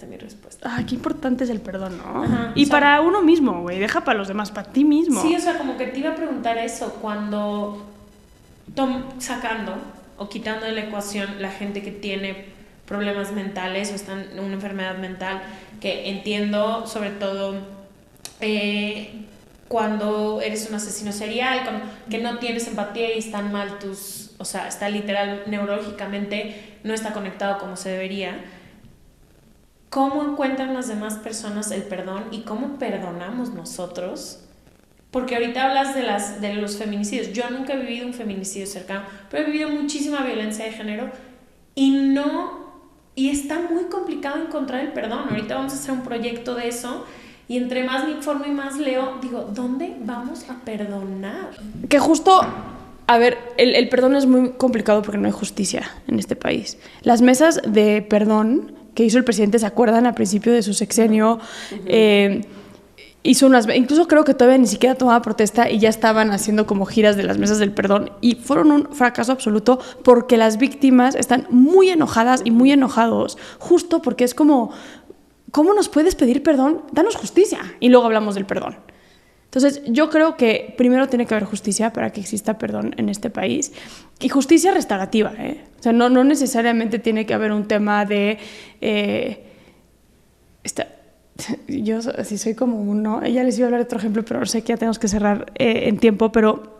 mi respuesta. Ay, qué importante es el perdón, ¿no? Ajá, y para uno mismo, güey, deja para los demás, para ti mismo. Sí, o sea, como que te iba a preguntar eso, cuando sacando o quitando de la ecuación la gente que tiene problemas mentales o están en una enfermedad mental, que entiendo sobre todo cuando eres un asesino serial, que no tienes empatía y están mal o sea, está literal neurológicamente, no está conectado como se debería. ¿Cómo encuentran las demás personas el perdón y cómo perdonamos nosotros? Porque ahorita hablas de los feminicidios. Yo nunca he vivido un feminicidio cercano, pero he vivido muchísima violencia de género y está muy complicado encontrar el perdón. Ahorita vamos a hacer un proyecto de eso y entre más me informo y más leo, digo, ¿dónde vamos a perdonar? Que justo, a ver, el perdón es muy complicado porque no hay justicia en este país. Las mesas de perdón que hizo el presidente, ¿se acuerdan? Al principio de su sexenio, hizo incluso creo que todavía ni siquiera tomaba protesta y ya estaban haciendo como giras de las mesas del perdón y fueron un fracaso absoluto porque las víctimas están muy enojadas y muy enojados, justo porque es como, ¿cómo nos puedes pedir perdón? Danos justicia y luego hablamos del perdón. Entonces yo creo que primero tiene que haber justicia para que exista perdón en este país y justicia restaurativa, O sea, no necesariamente tiene que haber un tema de yo así soy como uno, ella les iba a hablar de otro ejemplo, pero sé que ya tenemos que cerrar en tiempo, pero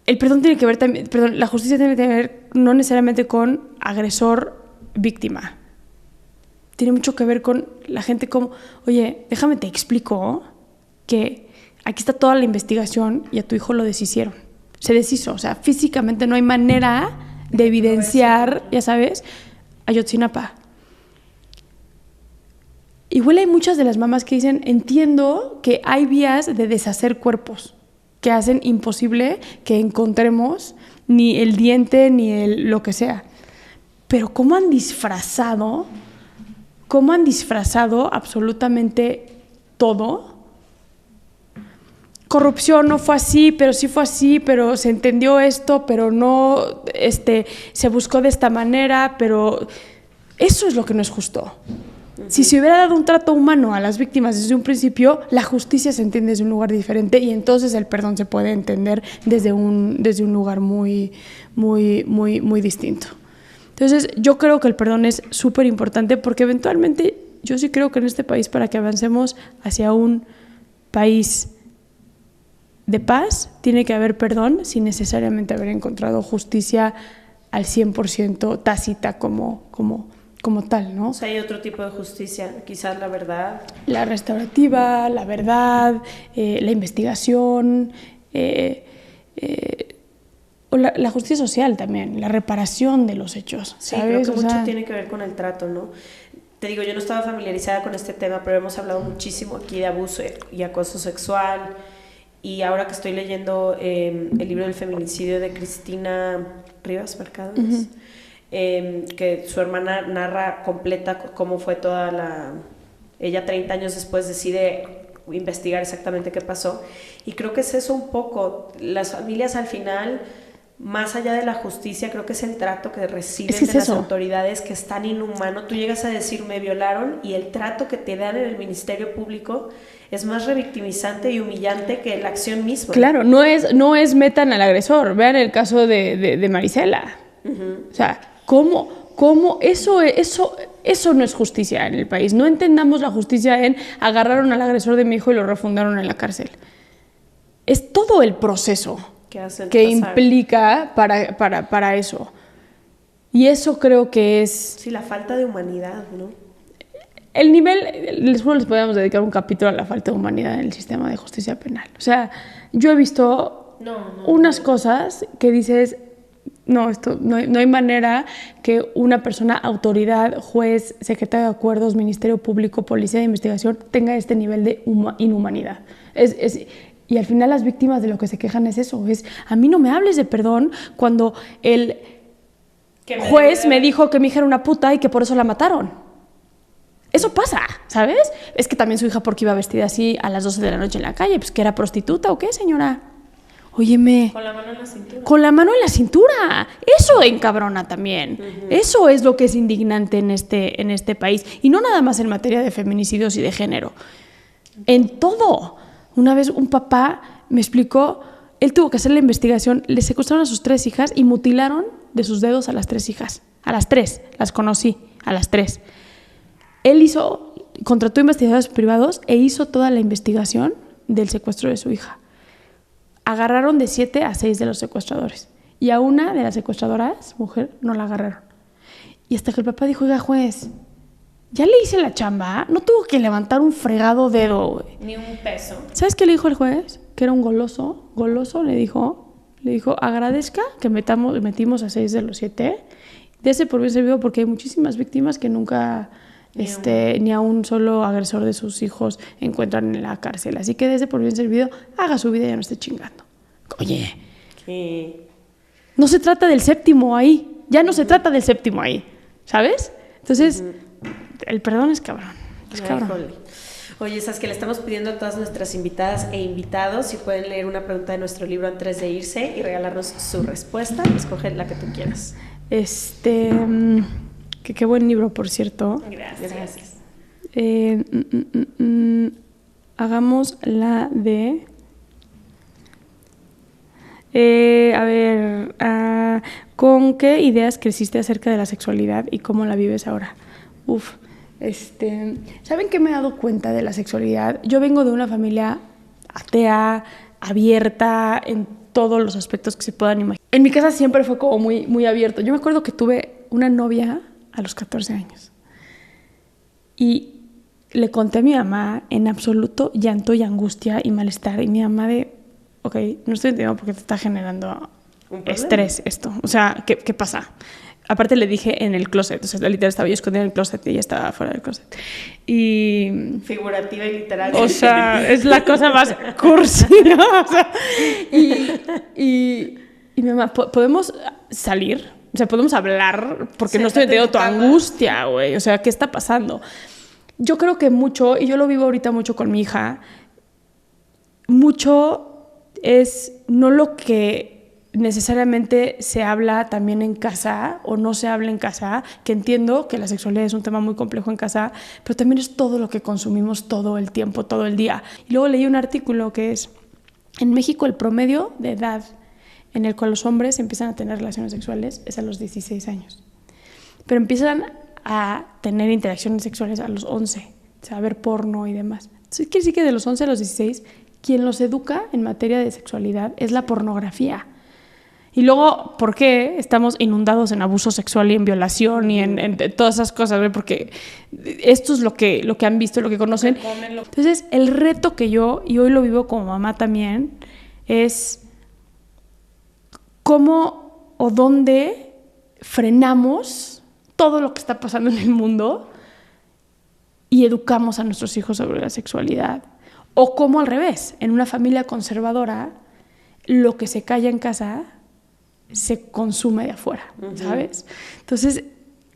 el perdón tiene que ver también, la justicia tiene que ver no necesariamente con agresor-víctima, tiene mucho que ver con la gente como, oye, déjame te explico que aquí está toda la investigación y a tu hijo lo deshicieron, se deshizo, o sea, físicamente no hay manera de evidenciar, ya sabes, Ayotzinapa. Igual hay muchas de las mamás que dicen, entiendo que hay vías de deshacer cuerpos que hacen imposible que encontremos ni el diente ni lo que sea. Pero ¿cómo han disfrazado absolutamente todo? Corrupción no fue así, pero sí fue así, pero se entendió esto, pero no, se buscó de esta manera, pero eso es lo que no es justo. Si se hubiera dado un trato humano a las víctimas desde un principio, la justicia se entiende desde un lugar diferente y entonces el perdón se puede entender desde un lugar muy, muy, muy, muy distinto. Entonces, yo creo que el perdón es súper importante porque eventualmente yo sí creo que en este país, para que avancemos hacia un país de paz, tiene que haber perdón sin necesariamente haber encontrado justicia al 100% tácita como tal, ¿no? O sea, hay otro tipo de justicia, quizás la verdad. La restaurativa, la verdad, la investigación, o la justicia social también, la reparación de los hechos, ¿sabes? Sí, creo que mucho tiene que ver con el trato, ¿no? Te digo, yo no estaba familiarizada con este tema, pero hemos hablado muchísimo aquí de abuso y acoso sexual Y ahora que estoy leyendo el libro del feminicidio de Cristina Rivas Mercado, que su hermana narra completa cómo fue toda la... Ella 30 años después decide investigar exactamente qué pasó. Y creo que es eso un poco. Las familias al final, más allá de la justicia, creo que es el trato que reciben de las autoridades, que es tan inhumano. Tú llegas a decir, me violaron, y el trato que te dan en el Ministerio Público es más revictimizante y humillante que la acción misma. Claro, no es metan al agresor. Vean el caso de Marisela. O sea, ¿cómo eso no es justicia en el país? No entendamos la justicia en agarraron al agresor de mi hijo y lo refundaron en la cárcel. Es todo el proceso que implica para eso. Y eso creo que es... Sí, la falta de humanidad, ¿no? El nivel... Les podemos dedicar un capítulo a la falta de humanidad en el sistema de justicia penal. O sea, yo he visto unas cosas que dices... No, no hay manera que una persona, autoridad, juez, secretario de acuerdos, Ministerio Público, Policía de Investigación, tenga este nivel de inhumanidad. Y al final las víctimas de lo que se quejan es eso. A mí no me hables de perdón cuando el juez me dijo que mi hija era una puta y que por eso la mataron. Eso pasa, ¿sabes? Es que también su hija, porque iba vestida así a las 12 de la noche en la calle, pues que era prostituta o qué, señora. Óyeme. Con la mano en la cintura. Con la mano en la cintura. Eso encabrona también. Eso es lo que es indignante en este país. Y no nada más en materia de feminicidios y de género. En todo. Una vez un papá me explicó, él tuvo que hacer la investigación, le secuestraron a sus 3 hijas y mutilaron de sus dedos a las 3 hijas. A las 3, las conocí, a las 3. Él contrató investigadores privados e hizo toda la investigación del secuestro de su hija. Agarraron de 7 a 6 de los secuestradores. Y a una de las secuestradoras, mujer, no la agarraron. Y hasta que el papá dijo, oiga, juez, ya le hice la chamba, no tuvo que levantar un fregado dedo, güey. Ni un peso. ¿Sabes qué le dijo el juez? Que era un goloso. Goloso le dijo, agradezca que metimos a 6 de los 7. Dese por bien servido, porque hay muchísimas víctimas que nunca... ni a un solo agresor de sus hijos encuentran en la cárcel. Así que desde por bien servido, haga su vida y ya no esté chingando. Oye, no se trata del séptimo ahí. Ya no se trata del séptimo ahí, ¿sabes? Entonces, el perdón es cabrón. Es cabrón. Oye, sabes que le estamos pidiendo a todas nuestras invitadas e invitados si pueden leer una pregunta de nuestro libro antes de irse y regalarnos su respuesta. Escoge la que tú quieras. Que qué buen libro, por cierto. Gracias. Hagamos la de... ¿con qué ideas creciste acerca de la sexualidad y cómo la vives ahora? ¿Saben qué me he dado cuenta de la sexualidad? Yo vengo de una familia atea, abierta en todos los aspectos que se puedan imaginar. En mi casa siempre fue como muy, muy abierto. Yo me acuerdo que tuve una novia a los 14 años. Y le conté a mi mamá en absoluto llanto y angustia y malestar. Y mi mamá ok, no estoy entendiendo por qué te está generando estrés esto. O sea, ¿qué pasa? Aparte le dije en el closet. O sea, literal estaba yo escondida en el closet y ella estaba fuera del closet. Y... figurativa y literal. O sea, es la cosa más cursi, ¿no? O sea, y mi mamá, ¿podemos salir? O sea, podemos hablar porque no estoy entendiendo tu angustia, güey. O sea, ¿qué está pasando? Yo creo que mucho, y yo lo vivo ahorita mucho con mi hija, mucho es no lo que necesariamente se habla también en casa o no se habla en casa, que entiendo que la sexualidad es un tema muy complejo en casa, pero también es todo lo que consumimos todo el tiempo, todo el día. Y luego leí un artículo que es, en México el promedio de edad en el cual los hombres empiezan a tener relaciones sexuales es a los 16 años. Pero empiezan a tener interacciones sexuales a los 11, o sea, a ver porno y demás. Entonces, quiere decir que de los 11 a los 16, quien los educa en materia de sexualidad es la pornografía. Y luego, ¿por qué estamos inundados en abuso sexual y en violación y en todas esas cosas? ¿Ve? Porque esto es lo que han visto, lo que conocen. Entonces, el reto que yo, y hoy lo vivo como mamá también, es cómo o dónde frenamos todo lo que está pasando en el mundo y educamos a nuestros hijos sobre la sexualidad. O como al revés, en una familia conservadora, lo que se calla en casa se consume de afuera, ¿sabes? Entonces,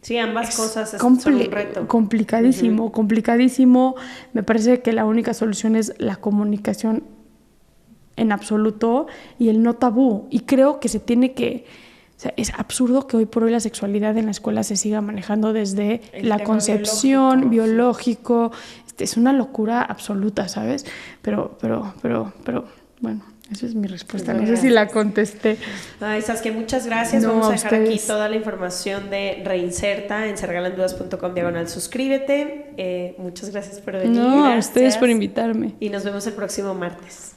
sí, ambas cosas son un reto. Complicadísimo, complicadísimo. Me parece que la única solución es la comunicación en absoluto y el no tabú. Y creo que se tiene que... O sea, es absurdo que hoy por hoy la sexualidad en la escuela se siga manejando desde la concepción, biológico. Es una locura absoluta, ¿sabes? Pero, bueno, esa es mi respuesta. No sé si la contesté. Ay, Saskia, muchas gracias. Vamos a dejar aquí toda la información de Reinserta en sergalandudas.com/suscríbete. Muchas gracias por venir. No, a ustedes por invitarme. Y nos vemos el próximo martes.